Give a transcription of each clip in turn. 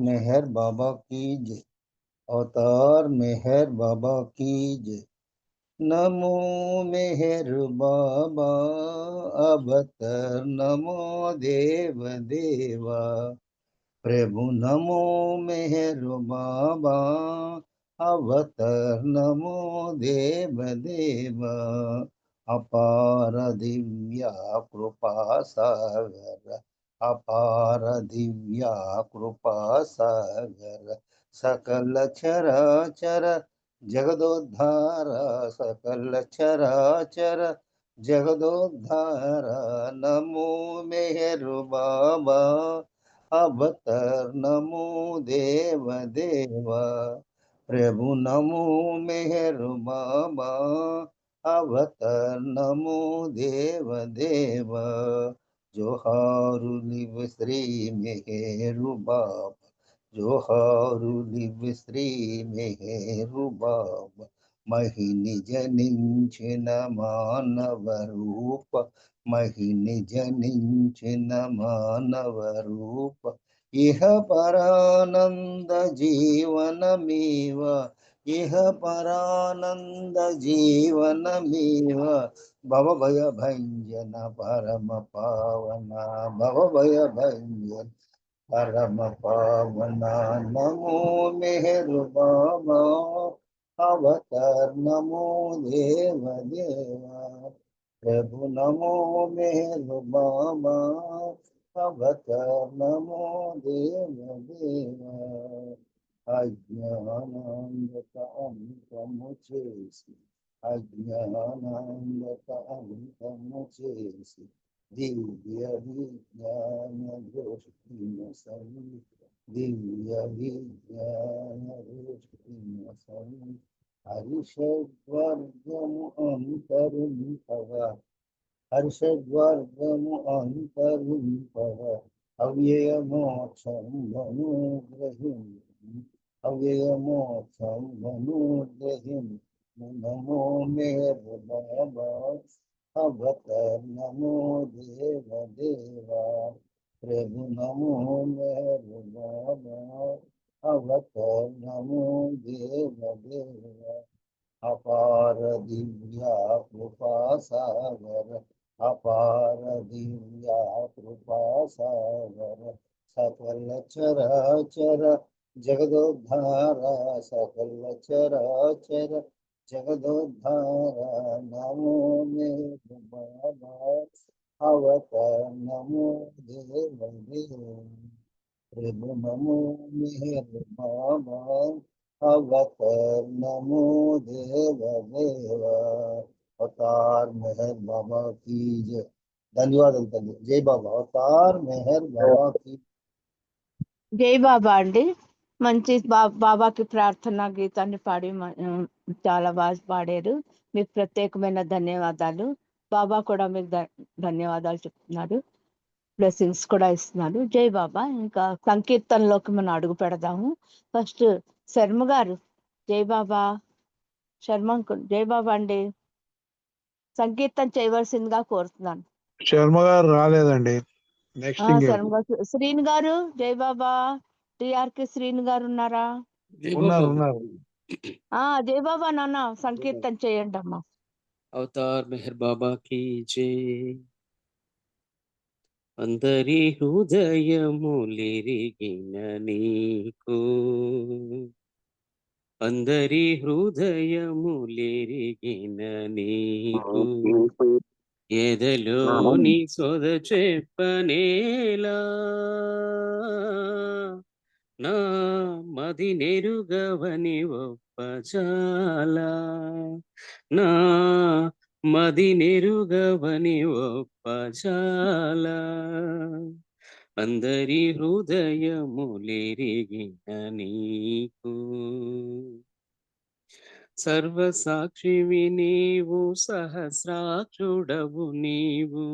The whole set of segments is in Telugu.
मेहर बाबा की जय। अवतार मेहर बाबा की जय। नमो मेहर बाबा अवतार नमो देव देवा। प्रभु नमो मेहर बाबा अवतार नमो देव देवा। अपार दिव्या कृपा सागर अपार दिव्या कृपा सागर सकल चराचर जगदोद्धार सकल चराचर जगदोद्धार नमो मेहर बाबा अवतार नमो देव देवा। प्रभु नमो मेहर बाबा अवतार नमो देव देवा। जोहारुलिव श्री मेहरु बाबा जोहारुलिव श्री मेहरु बाबा। महिनि जनिंచిన మానవ రూప महिनि जनिंచిన మానవ రూప इह परानंद जीवनमेव इह परानंद जीवनमेव भव भय भंजन परम पावना भव भय भंजन परम पावना। नमो मेहर बाबा अवतार नमो देव देवा। प्रभु नमो मेहर बाबा अवतार नमो देव देवा। अज्ञानांधक अंतము చేసి అజ్ఞానాంధక అంతము చేసి దివ్య విజ్ఞాన దృష్టిన సమి దివ్య విజ్ఞాన దృష్టిన సమి హరిషడ్వర్గము అంతరింపగా హర్షద్వర్గము అంతరింపగ అవ్యయ మోక్షం అనుగ్రహించు అవ్యయ మోక్షం అనుగ్రహించు నమో మేర బాబా అవతార్ నమో దేవ దేవా। ప్రభు నమో మేర బాబా అవతార్ నమో దేవ దేవా। अपार दिव्या कृपा सागर अपार दिव्या कृपा सागर सकल चराचर जगदोद्धार सकल चराचर जगदोद्धार नमो मेरे बाबा अवतार नमो देव देव। प्रभु नमो मेरे बाबा अवतार नमो देव देवा। अवतार मेहर बाबा की जय। ధన్యవాదాలు తల్లి జై బాబా అవతార్ మెహర్ బాబా की జై బాబా అండి మంచి బాబాకి ప్రార్థన గీతాన్ని పాడి చాలా బాగా పాడారు మీకు ప్రత్యేకమైన ధన్యవాదాలు బాబా కూడా మీకు ధన్యవాదాలు చెప్తున్నారు బ్లెస్సింగ్స్ కూడా ఇస్తున్నారు జై బాబా ఇంకా సంకీర్తనలోకి మనం అడుగు పెడదాము ఫస్ట్ శర్మ గారు జై బాబా శర్మ జై బాబా అండి సంకీర్తన చేయవలసిందిగా కోరుతున్నాను శర్మ గారు రాలేదండి నెక్స్ట్ శర్మ గారు శ్రీను గారు జై బాబా టిఆర్కే శ్రీను గారు ఉన్నారా ఉన్నారు జై బాబా నాన్న సంకీర్తన చేయండి అమ్మా అవతార్ మెహర్ బాబా కీ జై అందరి హృదయములిరిగిన నీకు అందరి హృదయములిరిగిన నీకు ఎదలోని సొద చెప్పనేలా నా మది నెరుగవని ఒప్పచాలా నా మది నెరుగవని ఒప్పచాలా అందరి హృదయములిరిగిన నీకు సర్వసాక్షివి నీవు సహస్రాక్షుడవు నీవు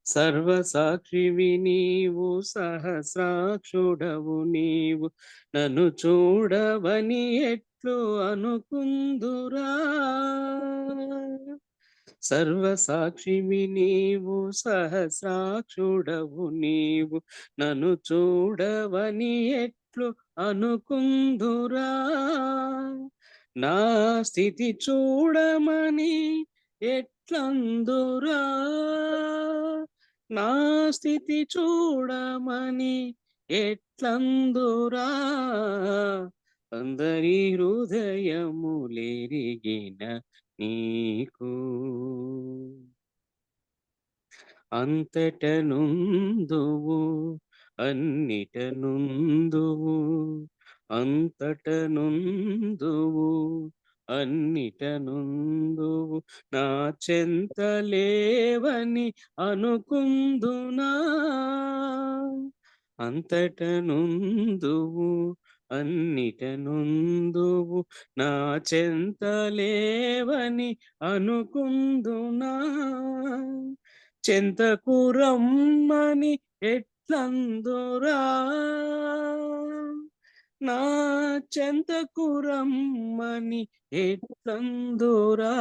సర్వసాక్షివి నీవు సహస్రాక్షుడవు నీవు నన్ను చూడవని ఎట్లు అనుకుందురా సర్వసాక్షివి నీవు సహస్రాక్షుడవు నీవు నన్ను చూడవని ఎట్లు అనుకుందురా, నా స్థితి చూడమని ఎట్లందురా, నా స్థితి చూడమని ఎట్లందురా, అందరి హృదయములెరిగిన నీకు అంతటనుందువు అన్నిటనుందువు, అంతటనుందువు అన్నిటనుందువు, నా చెంతలేవని అనుకుందునా, అంతటనుందువు అన్నిటనుందువు, నా చెంతలేవని అనుకుందునా, చెంతకు రమ్మని ఎట్లందురా, నా చెంతకు రమ్మని ఎట్లందురా,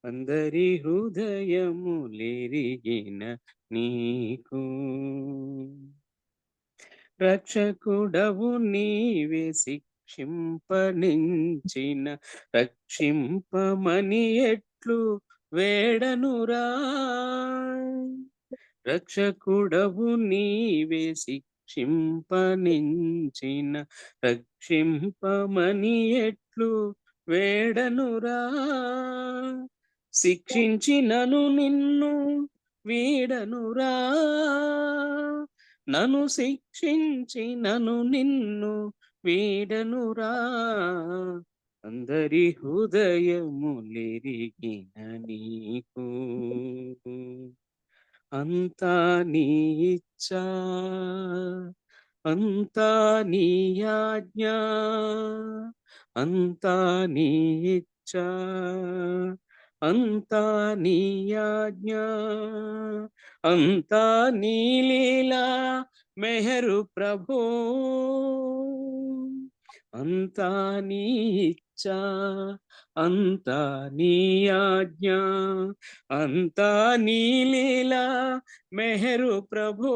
అందరి హృదయములెరిగిన నీకు రక్షకుడవు నీవే, శిక్షింపనించిన రక్షింపమని ఎట్లు వేడనురా, రక్షకుడవు నీవే, శిక్షింపనించిన రక్షింపమని ఎట్లు వేడనురా, శిక్షించినను నిన్ను వీడనురా, నన్ను శిక్షించినను నిన్ను వీడనురా, అందరి హృదయములెరిగిన నీకు అంతా నీ ఇచ్చా, అంతా నీ ఆజ్ఞ, అంతా నీ ఇచ్చా, అంతా నీ ఆజ్ఞ, అంతా నీ లీలా మెహరు ప్రభో, అంతా నీ ఇచ్చా, అంతా నీ ఆజ్ఞ, అంతా నీ లీలా మెహరు ప్రభో,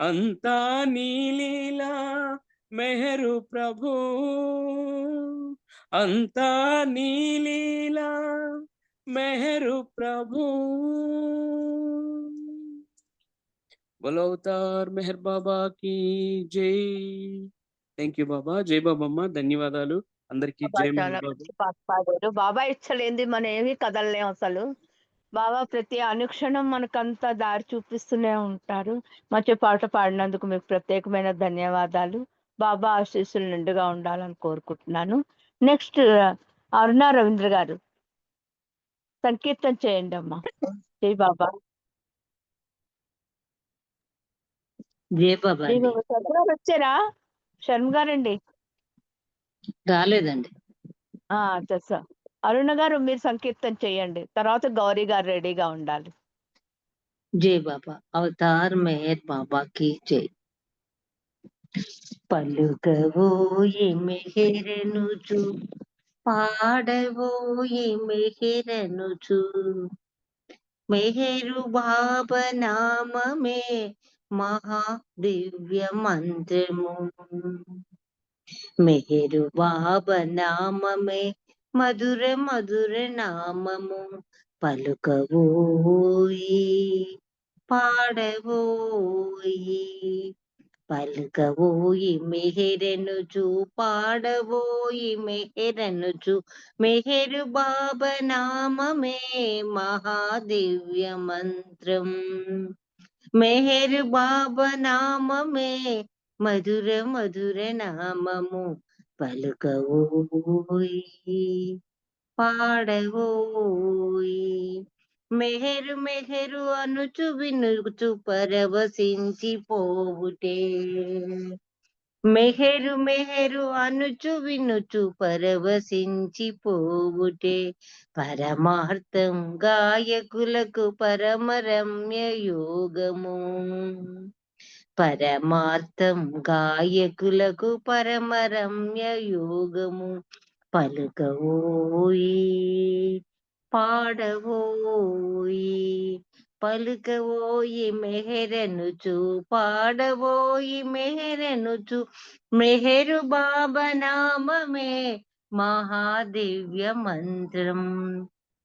అంతా నీ లీలా మెహరు ప్రభో, అంతా నీ లీలా మెహరు ప్రభు. బోలో అవతార్ మెహర్ బాబా కి జై. థ్యాంక్ యూ బాబా. జై బాబమ్మ. ధన్యవాదాలు అందరికి. బాబా జై చాలా మెహర్ బాబా. మంచి పాట పాడారు. బాబా ఇచ్చలేంది మనం ఏమీ కదలలేం అసలు. బాబా ప్రతి అనుక్షణం మనకంతా దారి చూపిస్తూనే ఉంటారు. మంచి పాట పాడినందుకు మీకు ప్రత్యేకమైన ధన్యవాదాలు. బాబా ఆశీస్సులు నిండుగా ఉండాలని కోరుకుంటున్నాను. నెక్స్ట్ అరుణ రవీంద్ర గారు సంకీర్తన చేయండి అమ్మా. జై బాబా. జై బాబా జై అండి. బాబా. శర్మ గారు వచ్చారా? శర్మ గారండి రాలేదండి. తెస్తా. అరుణ గారు మీరు సంకీర్తన చేయండి. తర్వాత గౌరీ గారు రెడీగా ఉండాలి. జై బాబా. అవతార్ మెహర్ బాబా కి జై. పలుకవోయి మెహరనుచు, పాడవోయి మెహరనుచు, మెహరు బాబ నామమే మహా దివ్య మంత్రము, మెహరు బాబ నామమే మధుర మధుర నామము, పలుకవోయి పాడవోయి, పలుకవోయి మెహరనుచు, పాడవోయి మెహరనుచు, మెహరు బాబ నామమే మహాదివ్య మంత్రం, మెహరు బాబ నామమే మధుర మధుర నామము, పలుకవోయి పాడవోయి, మెహరు మెహరు అనుచు వినుచు పరవశించి పోవుటే, మెహరు మెహరు అనుచు వినుచు పరవశించి పోవుటే, పరమార్థం గాయకులకు పరమరమ్య యోగము, పరమార్థం గాయకులకు పరమరమ్య యోగము, పలుకవోయి పాడవోయి, పలుకవోయి మెహరనుచు పాడవోయి మెహరనుచు మెహరు బాబా నామమే మహాదివ్య మంత్రం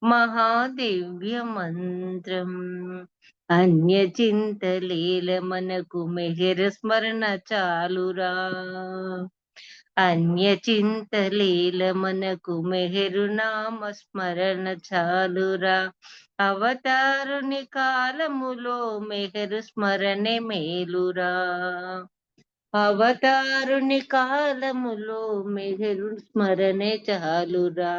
మహాదివ్య మంత్రం. అన్య చింతలీల మనకు మెహర స్మరణ చాలురా అన్య చింతలీల మనకు మెహరు నామ స్మరణ చాలురా. అవతారుని కాలములో మెహరు స్మరణే మేలురా అవతారుని కాలములో మెహరు స్మరణే చాలురా.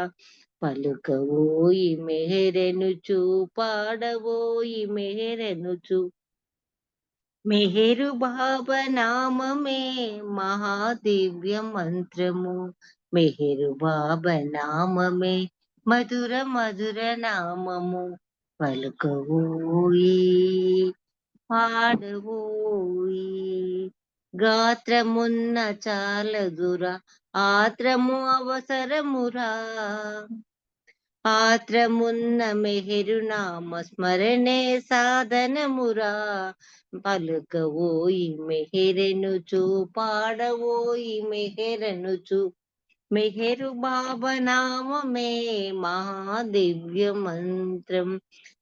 పలుకవోయి మెహరెనుచు పాడవోయి మెహరెనుచు మెహరు బాబా నామమే మహాదివ్య మంత్రము మెహరు బాబా నామమే మధుర మధుర నామము. పలుకవోయి పాడవోయి గాత్రమున్న చాలదురా ఆత్రము అవసరమురా ఆత్రమున్న మెహరు నామ స్మరణే సాధనమురా. పలుకవోయి మెహరెనుచు పాడవోయి మెహరనుచు మెహరు బాబా నామమే మహాదివ్య మంత్రం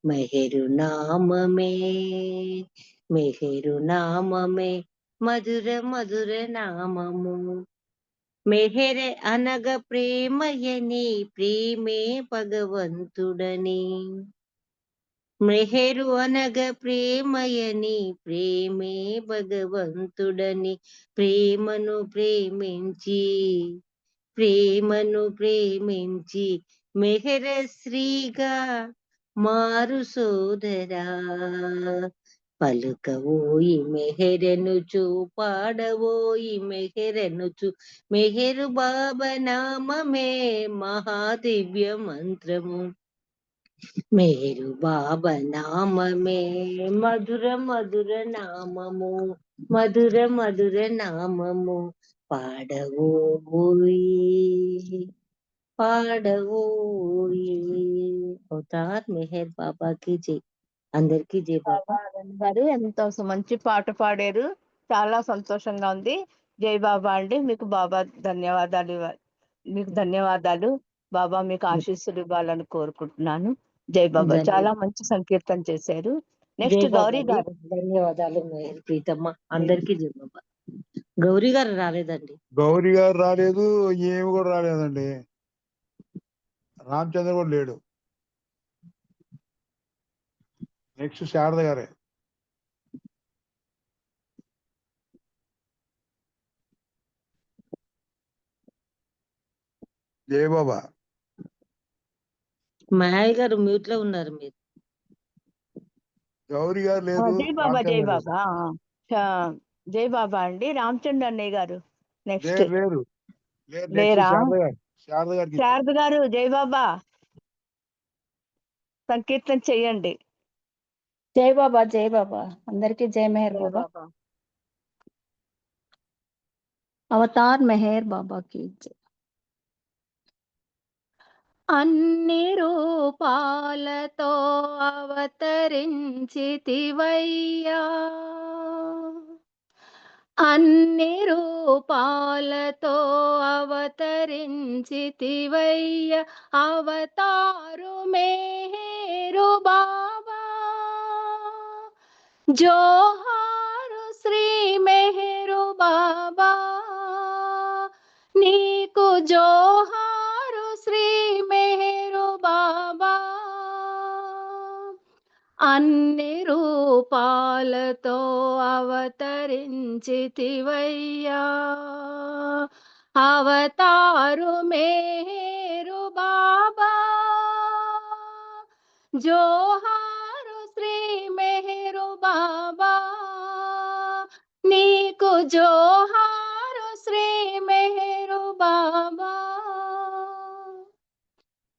మెహరు నామమే మెహరు నామమే మధుర మధుర నామము. మెహరె అనగ ప్రేమయని ప్రేమే భగవంతుడని మెహరు అనగ ప్రేమయని ప్రేమే భగవంతుడని ప్రేమను ప్రేమించి మెహర శ్రీగా మారు సోదరా. పలుకవోయి మెహరెనుచు పాడవోయి మెహరెనుచు మెహరు బాబా నామమే మహాదివ్య మంత్రము మెహరు బాబా నామమే మధుర మధుర నామము మధుర మధుర నామము. పాడవోయి అవతార్ మెహర్ బాబా కి జై. అందరికీ జై బాబా. గారు ఎంతో మంచి పాట పాడారు, చాలా సంతోషంగా ఉంది. జై బాబా అండి. మీకు బాబా మీకు ధన్యవాదాలు. బాబా మీకు ఆశీస్సులు ఇవ్వాలని కోరుకుంటున్నాను. జై బాబా. చాలా మంచి సంకీర్తన చేశారు. నెక్స్ట్ గౌరీ గారు. ధన్యవాదాలు మెహర్ ప్రీతమ్మ. అందరికీ జై బాబా. గౌరీ గారు రాలేదండి. గౌరీ గారు రాలేదు, ఏమి కూడా రాలేదండి. రామచంద్ర కూడా లేడు. నెక్స్ట్ శారద గారే. జై బాబా. మహేష్ గారు మ్యూట్ లో ఉన్నారు మీరు. గౌరీ గారు లేదు. జై బాబా. జై బాబా. జై బాబా అండి. రామచంద్ర అన్నయ్య గారు నెక్స్ట్. లేరు. లేరా? శారద గారు జై బాబా సంకీర్తన చెయ్యండి. జై బాబా. జై బాబా. అందరికీ జై మెహర్ బాబా. అవతార్ మెహర్ బాబా కి జై. అన్ని రూపాలతో అవతరించితివయ్యా అన్ని రూపాలతో అవతరించితివయ్య అవతారు మెహరు బాబా జోహారు శ్రీ మెహరు బాబా నీకు జోహారు శ్రీ మెహరు బాబా అన్ని రూపాలతో అవతరించితివయ్యా అవతారు మెహరు బాబా జోహారు శ్రీ మెహరు బాబా నీకు జోహారు శ్రీ మెహరు బాబా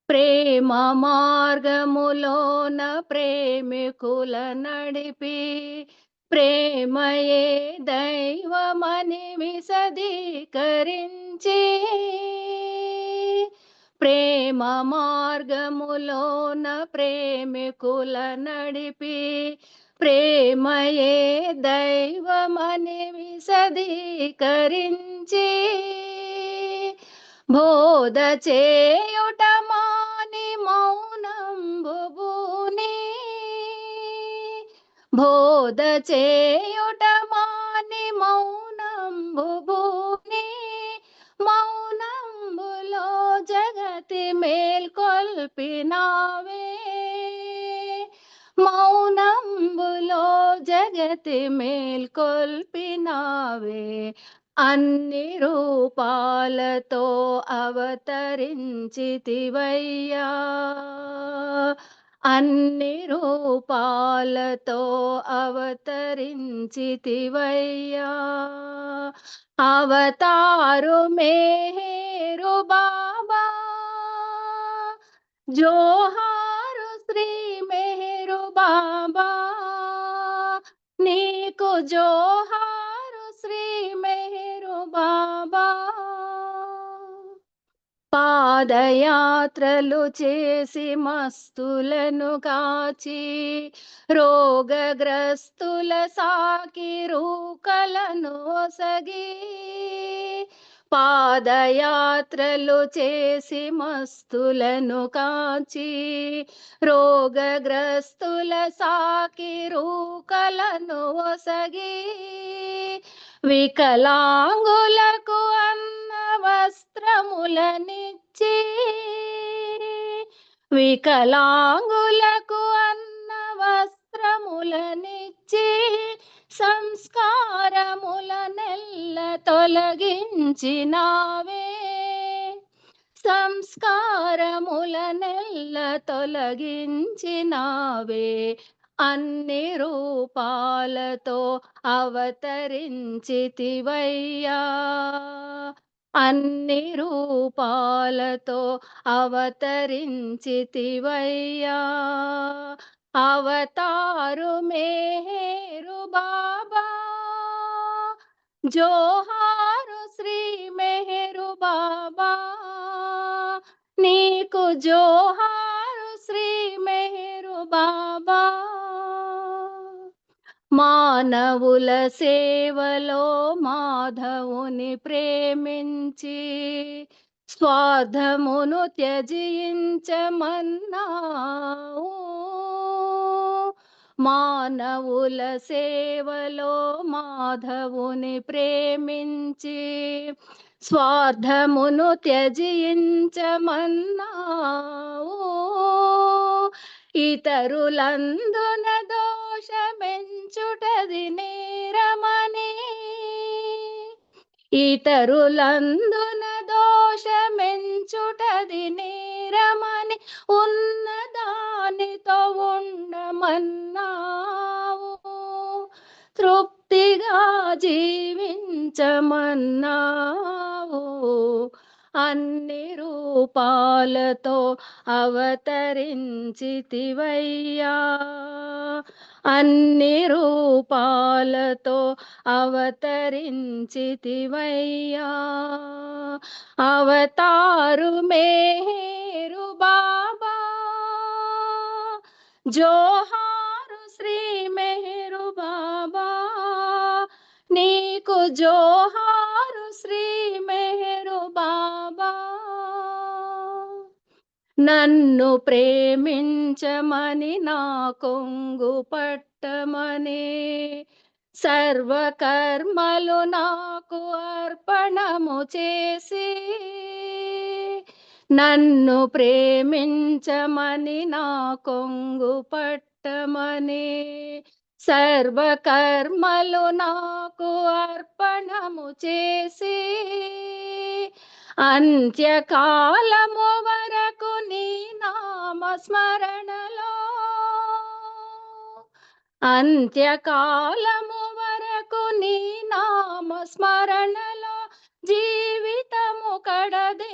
ప్రేమ మార్గములోన ప్రేమికుల నడిపి ప్రేమయే దైవమని విశదీకరించి ప్రేమ మార్గములోన ప్రేమికుల నడిపి ప్రేమయే దైవమని విశదీకరించి బోధ చేయుట మాని మౌనంబుని బోధ చేయుట మాని మౌనంబుని మౌనంబులో జగతి మేల్కొల్పినావే మౌనంబులో జగతి మేల్కొల్పినావే అన్ని రూపాలతో అవతరించితివయ్యా అన్ని రూపాలతో అవతరించితివయ్యా అవతారు మేరు బాబా జోహారు శ్రీ మెహరు బాబా నీకు జోహారు శ్రీ మెహరు బాబా పాదయాత్రలు చేసి మస్తులను కాచి రోగగ్రస్తుల సాకి రూకలను ఒసగి పాదయాత్రలు చేసి మస్తులను కాచి రోగగ్రస్తుల సాకి రూకలను ఒసగి వికలాంగులకు అన్న వస్త్రములనిచ్చి వికలాంగులకు అన్న వస్త్రములనిచ్చి సంస్కారములనెల్ల తొలగించినావే సంస్కారములనెల్ల తొలగించినావే అన్ని రూపాలతో అవతరించితివయ్యా అన్ని రూపాలతో అవతరించితివయ్యా అవతారు మేరు బాబా జోహారు శ్రీ మెహరు బాబా నీకు జోహారు శ్రీ మెహరు బాబా మానవుల సేవలో మాధవుని ప్రేమించి స్వార్థమును త్యజించమన్నావు మానవుల సేవలో మాధవుని ప్రేమించి స్వార్థమును త్యజించమన్నావు ఇతరులందున దోషమెంచుటది నేరమని ఇతరులందున దోషమెంచుటది నేరమని ఉన్నదానితో ఉండమన్నావు తృప్తిగా జీవించమన్నావు అన్ని రూపాలతో అవతరించితివయ్యా అన్ని రూపాలతో అవతరించితివయ్యా అవతారు మేరు బాబా జోహారు శ్రీ మెహరు బాబా నీకు జోహారు శ్రీ మెహరు బాబా నన్ను ప్రేమించమని నా కొంగు పట్టమని సర్వకర్మలు నాకు అర్పణము చేసి నన్ను ప్రేమించమని నా కొంగు పట్టమని సర్వకర్మలు నాకు అర్పణము చేసి అంత్యకాలము వరకు నీ నామస్మరణలో అంత్యకాలము వరకు నీ నామస్మరణలో జీవితము కడదేర్చమన్నావు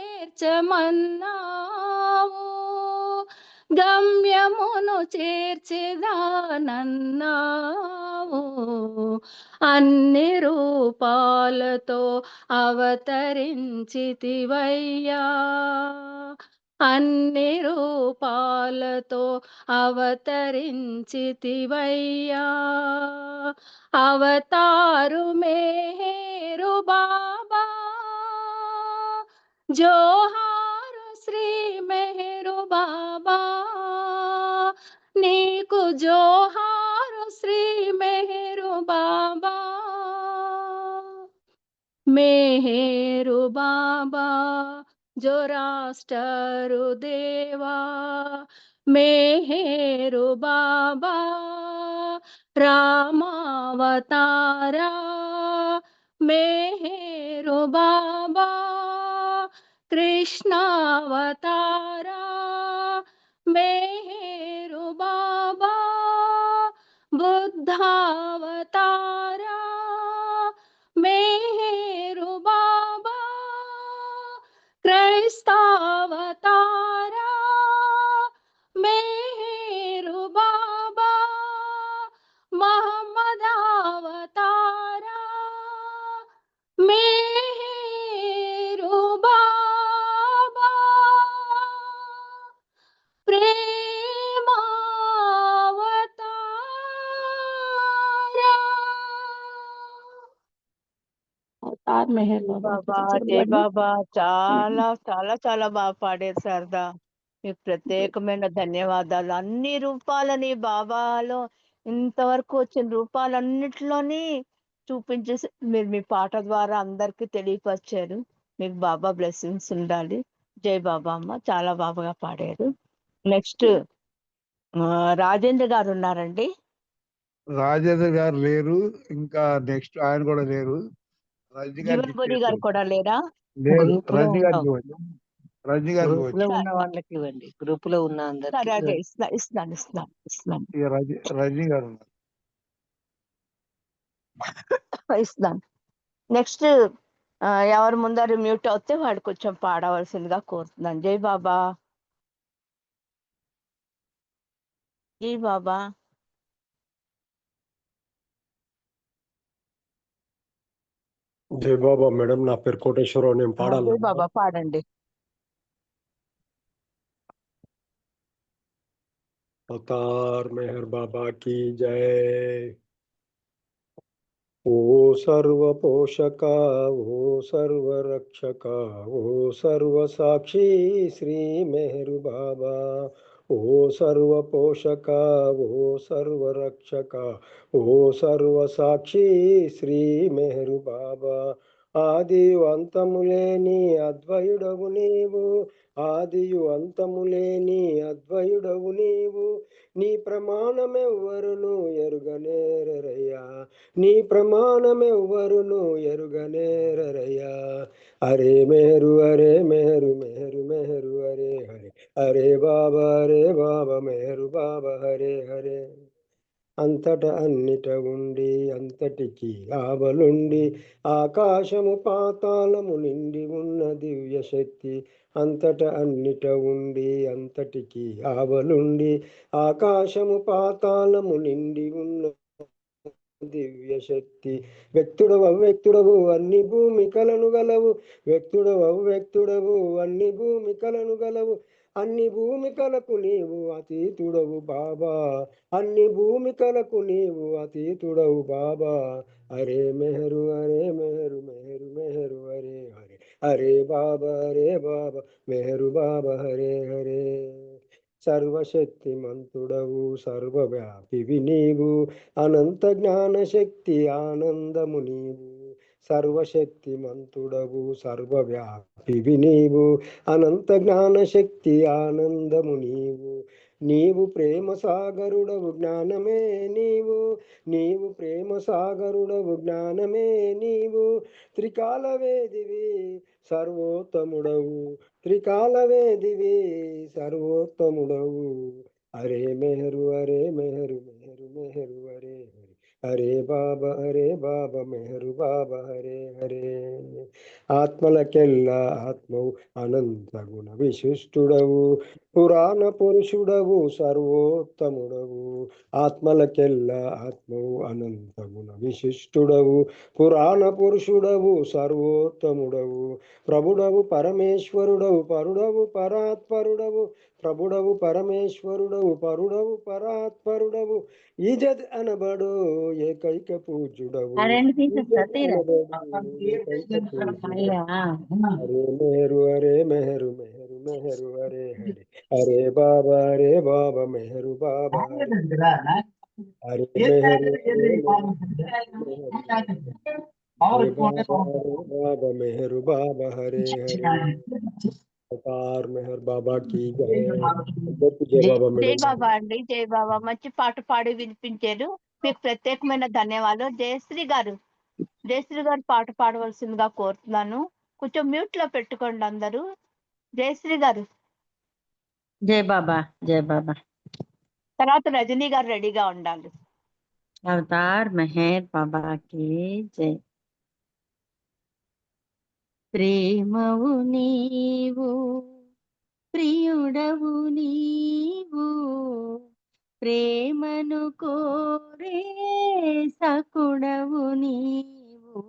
గమ్యమును చేర్చెదానన్నావు అన్ని రూపాలతో అవతరించితివయ్యా అన్ని రూపాలతో అవతరించితివయ్యా. అవతారు మేరు బాబా, జోహారు శ్రీ మెహరు బాబా, నీకు జోహారు శ్రీ మెహరు బాబా. మెహరు బాబా జొరాస్టరు దేవా, మెహరు బాబా రామావతారా, మెహరు బాబా కృష్ణావతారా, మెహరు బాబా బుద్ధావతారా, మెహరు బాబా క్రైస్తవతారా, మెహరు బాబా మహమ్మదావతారా, మెహరు బాబా ప్రేమావతారా. అవతార్ మెహర్ జై బాబా బాబా, జై బాబా. చాలా చాలా చాలా బాగా పాడారు శారదా. మీకు ప్రత్యేకమైన ధన్యవాదాలు. అన్ని రూపాలని బాబాలో ఇంతవరకు వచ్చిన రూపాలన్నిటిలోని చూపించేసి మీరు మీ పాట ద్వారా అందరికీ తెలియపరిచారు. మీకు బాబా బ్లెస్సింగ్స్ ఉండాలి. జై బాబా అమ్మ, చాలా బాగా పాడారు. నెక్స్ట్ రాజేంద్ర గారు ఉన్నారండి. రాజేంద్ర గారు లేరు, ఇంకా నెక్స్ట్ ఆయన కూడా లేరు. రజనీ గారికి జీవన్పురి గారు కూడా లేరా? లేరు. గ్రూప్ లో రజనీ గారికి ఉన్న ఇవ్వండి. రజనీ గారికి గ్రూప్ లో ఇవ్వండి. ఉన్న వాళ్ళకి ఇవ్వండి. గ్రూప్ లో ఉన్న అందరికి సరే అదే ఇవ్వండి. ఇస్తాను. ఇక రజనీ గారు ఉన్నారు. ఇస్తాను. నెక్స్ట్ ఎవరు ముందర మ్యూట్ అవుతే వాడు కొంచెం పాడవలసిందిగా కోరుతున్నాను. జై బాబా, జై బాబా. జై బాబా మేడం, నా పేరు కోటేశ్వరరావు, నేను జై పాడాలి. బాబా పాడండి. అవతార్ మెహర్ బాబా की जय। ఓ సర్వ పోషక, ఓ సర్వ రక్షక, ఓ సర్వ సాక్షి శ్రీ మెహరు బాబా. ఓ సర్వ పోషక, ఓ సర్వ రక్షక, ఓ సర్వ సాక్షి శ్రీ మెహరు బాబా. ఆదియు అంతము లేని అద్వయుడవు నీవు, ఆదియు అంతము లేని అద్వయుడవు నీవు. నీ ప్రమాణమెవ్వరును ఎరుగనేరయ్యా, నీ ప్రమాణమెవ్వరును ఎరుగనేరయ్యా. అరే మేరు, అరే మేరు, మేరు మేరు, అరే హరే, అరే బాబా, అరే బాబా, మేరు బాబా, హరే హరే. అంతట అన్నిట ఉండి అంతటికి ఆవలుండి, ఆకాశము పాతాళము నిండి ఉన్న దివ్య శక్తి. అంతట అన్నిట ఉండి అంతటికి ఆవలుండి, ఆకాశము పాతాళము నిండి ఉన్న దివ్య శక్తి. వ్యక్తుడవు అవ్యక్తుడవు అన్ని భూమికలను గలవు, వ్యక్తుడవు అవ్యక్తుడవు అన్ని భూమికలను గలవు. అన్ని భూమికలకు నీవు అతీతుడవు బాబా, అన్ని భూమికలకు నీవు అతీతుడవు బాబా. అరే మెహరు, అరే మెహరు, మెహరు మెహరు, అరే హరే, అరే బాబా, అరే బాబా, మెహరు బాబా, హరే హరే. సర్వశక్తిమంతుడవు సర్వవ్యాపివి నీవు, అనంత జ్ఞాన శక్తి ఆనందము నీవు. సర్వశక్తిమంతుడవు సర్వవ్యాపివి నీవు, అనంత జ్ఞాన శక్తి ఆనందము నీవు. నీవు ప్రేమ సాగరుడవు జ్ఞానమే నీవు, నీవు ప్రేమ సాగరుడవు జ్ఞానమే నీవు. త్రికాల వేదివి సర్వోత్తముడవు, త్రికాల వేదివి సర్వోత్తముడవు. అరే మెహరు, అరే మెహరు, మెహరు మెహరు, అరే హరే, అరే బాబా, అరే బాబా, మెహరు బాబా, హరే హరే. ఆత్మలకెల్లా ఆత్మవు అనంత గుణ విశిష్టుడవు పురాణ పురుషుడవు సర్వోత్తముడవు ఆత్మలకెల్లా ఆత్మవు అనంత గుణ విశిష్టుడవు పురాణ పురుషుడవు సర్వోత్తముడవు ప్రభుడవు పరమేశ్వరుడవు పరుడవు పరాత్పరుడవు ప్రభుడవు పరమేశ్వరుడవు పరుడవు పరాత్పరుడవు ఈజద్ అనబడు ఏకైక పూజ్యుడవు రెండు పీసెస్ ఈజద్ తీరా అనబడు ఏకైక పూజ్యుడవు హరే మెహరు హరే మెహరు మెహరు మెహరు హరే హరే హరే బాబా మెహరు బాబా హరే మెహరు హరే మెహరు హరే బాబా మెహరు బాబా హరే హరే అవతార్ మెహర్ బాబా की जय అందరికీ జై బాబా జై మేడం బాబా అండి, జై బాబా. మంచి పాట పాడి వినిపించారు, మీకు ప్రత్యేకమైన ధన్యవాదాలు. జయశ్రీ గారు పాట పాడవలసిందిగా కోరుతున్నాను. కొంచెం మ్యూట్ లో పెట్టుకోండి అందరూ. జయశ్రీ గారు, జై బాబా, జై బాబా. తర్వాత రజనీ గారు రెడీగా ఉండాలి. అవతార్ మెహర్ బాబాకి జై. ప్రేమవు నీవు, ప్రియుడవు నీవు, ప్రేమను కోరే సకుడవు నీవు,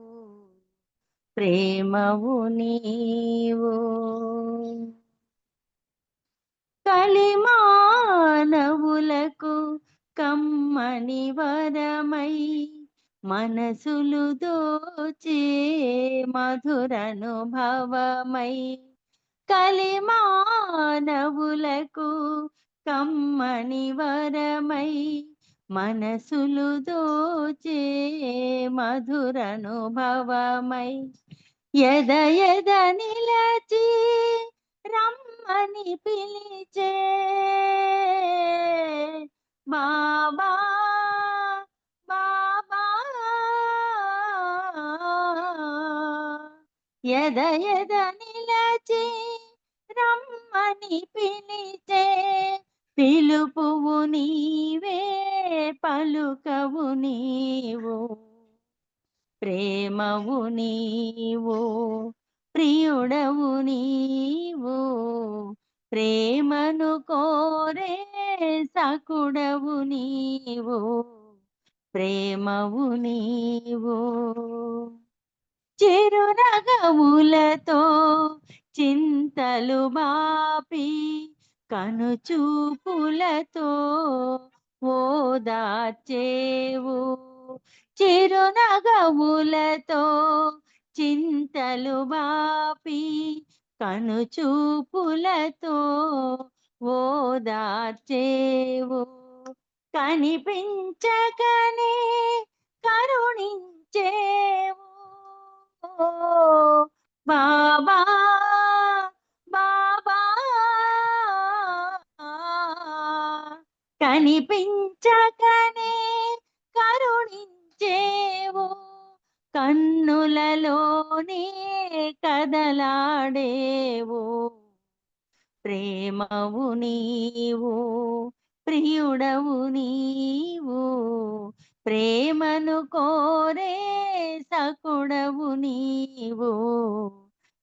ప్రేమవు నీవు. కలిమానవులకు కమ్మని వరమై మనసులు దోచే మధురనుభవమై కలిమానవులకు కమ్మని వరమై మనసులు దోచే మధురనుభవమై ఎద ఎద నిలచి రమ్మని పిలిచే బాబా బాబా ఎద ఎద నిలచి రమ్మని పిలిచే పిలుపువు నీవే పలుకవు నీవు ప్రేమవు నీవు ప్రియుడవు నీవు ప్రేమను కోరే సకుడవు నీవు ప్రేమవు నీవు చిరునగములతో చింతలు బాపి కనుచూపులతో ఓదార్చేవు చిరునగములతో చింతలు బాపి కనుచూపులతో ఓదార్చేవు కనిపించకనే కరుణించేవు బాబా బాబా కనిపించకనే కరుణించేవు కన్నులలోనే కదలాడేవు ప్రేమవు నీవు ప్రియుడవు నీవు ప్రేమను కోరే సకుడవు నీవు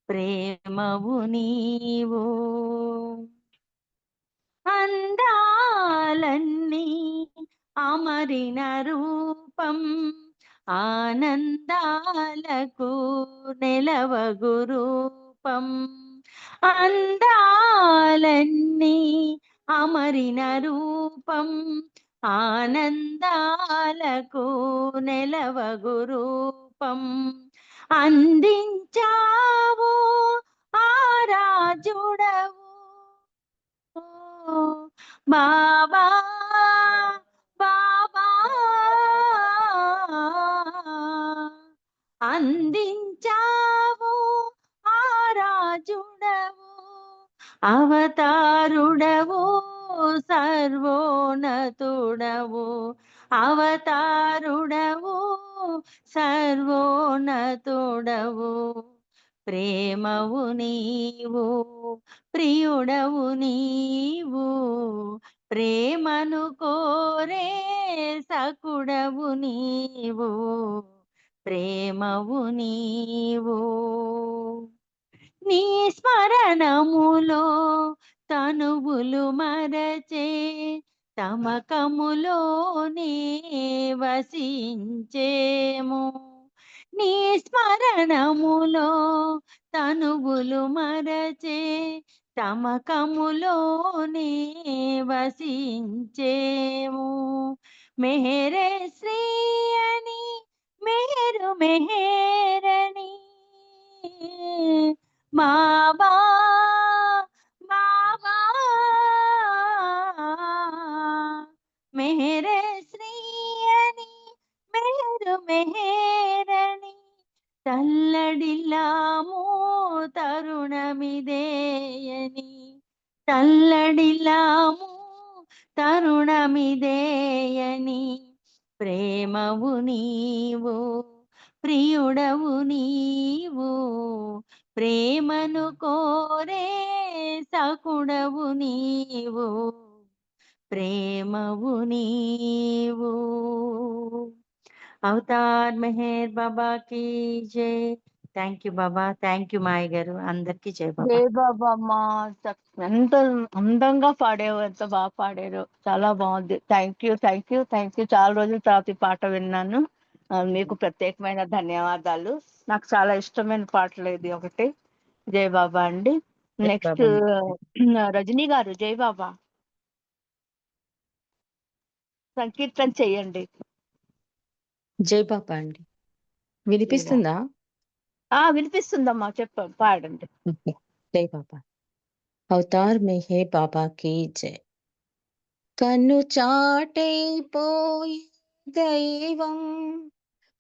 ప్రేమవు నీవు అందాలన్నీ అమరిన రూపం ఆనందాలకు నెలవగు రూపం అందాలన్నీ అమరిన రూపం ఆనందాలకు నెలవగు రూపం అందించావు ఆరాజుడవు బాబా బాబా అందించావు ఆరాజుడవు అవతారుడవు సర్వోన్నతుడవు అవతారుడవు సర్వోన్నతుడవు ప్రేమవు నీవు ప్రియుడవు నీవు ప్రేమను కోరే సకుడవు నీవు ప్రేమవు నీవు. నీ స్మరణములో తనువులు మరచే తమకములోనే వసించేము. నీ స్మరణములో తనువులు మరచే తమకములోనే వసించేము. మెహరే శ్రీ అని మెహరు మెహేరని బాబా బాబా మెహరే శ్రీ అని మెహరు మెహేరని తల్లడిల్లాము తరుణమిదేయని తల్లడిల్లాము తరుణమిదేయని ప్రేమవు నీవు ప్రియుడవు నీవు ప్రేమను కోరే సకుడవు నీవు ప్రేమవు నీవు. అవతార్ మెహర్ బాబాకి జై. Thank you Baba, thank you Maya గారు. అందరికీ జై బాబా. జై బాబా అమ్మా. ఎంత అందంగా పాడావు, ఎంత బాగా పాడారు, చాలా బాగుంది. Thank you thank you thank you. చాలా రోజుల తర్వాత ఈ పాట విన్నాను. మీకు ప్రత్యేకమైన ధన్యవాదాలు. నాకు చాలా ఇష్టమైన పాటలు ఇది ఒకటి. జై బాబా అండి. జై నెక్స్ట్ బాబా. రజనీ గారు జై బాబా సంకీర్తన చెయ్యండి. జై బాబా అండి. వినిపిస్తుందా? వినిపిస్తుందమ్మా, పాడండి. జై బాబా. అవతార్ మెహే బాబా की जय. కన్ను చాటైపోయి దైవం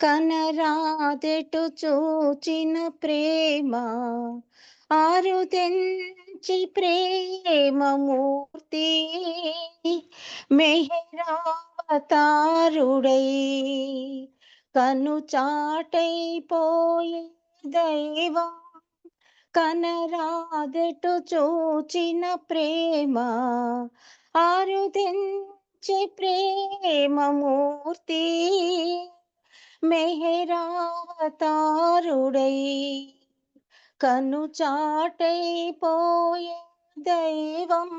కనరాదెటు చూచిన ప్రేమ ఆరుదెంచి ప్రేమమూర్తి మెహరావతారుడై కన్ను చాటైపోయే దైవం కనరాదెటు చూచిన ప్రేమ ఆరుదెంచి ప్రేమమూర్తి మెహరావతారుడై కన్ను చాటైపోయే దైవం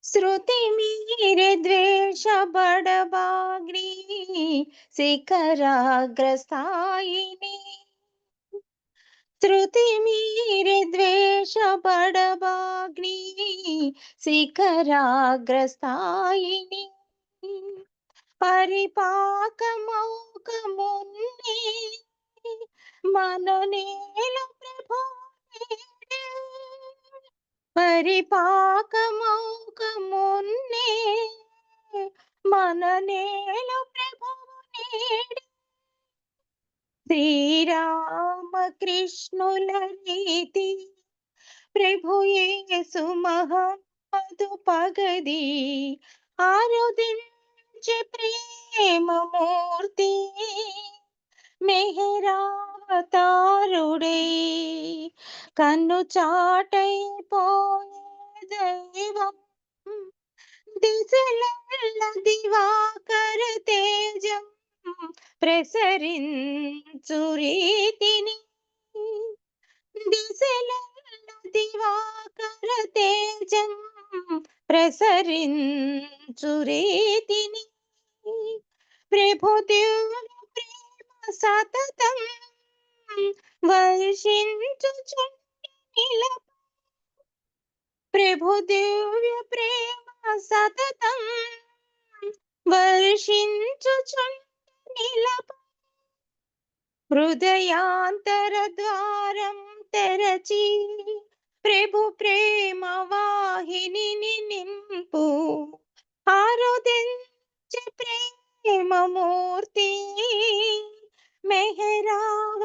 శృతి మీరే ద్వేష బడబాగ్ని శిఖరాగ్రస్థాయిని శృతి మీరే ద్వేష బడబాగ్ని శిఖరాగ్రస్థాయిని పరిపాకమౌకమున్నే మననేలు ప్రభు పరిపాకమౌకమున్నే మననేలు ప్రభు నేడే శ్రీరామకృష్ణుల రీతి ప్రభు యేసు మహమ్మదు పగది ఆరుదించే ప్రేమమూర్తి మెహరావతారుడై కన్ను చాటైపోయే దైవం దిశలల్ల దివాకర తేజం ప్రసరించు రీతిని దిశలల్ల దివాకర తేజం ప్రసరించు రీతిని ప్రభు దివ్య ప్రేమ సతతం వర్షించుచుండిల ప్రభు దివ్య ప్రేమ సతతం వర్షించుచుండిల హృదయాంతర ద్వారం తెరచి ప్రభు ప్రేమ వాహిని నింపు ఆరుదించే ప్రేమమూర్తి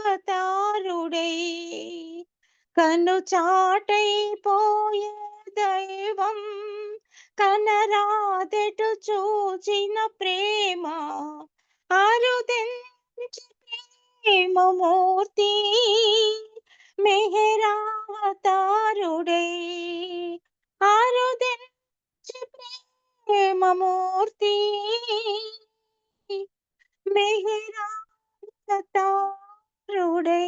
మెహరావతారుడై కన్ను చాటైపోయే దైవం కనరాదెటు చూచిన ప్రేమ ఆరుదెంచి ప్రేమమూర్తి మెహరావతారుడై ఆరుదెంచి ప్రేమమూర్తి మెహరావతారుడై అవతారుడే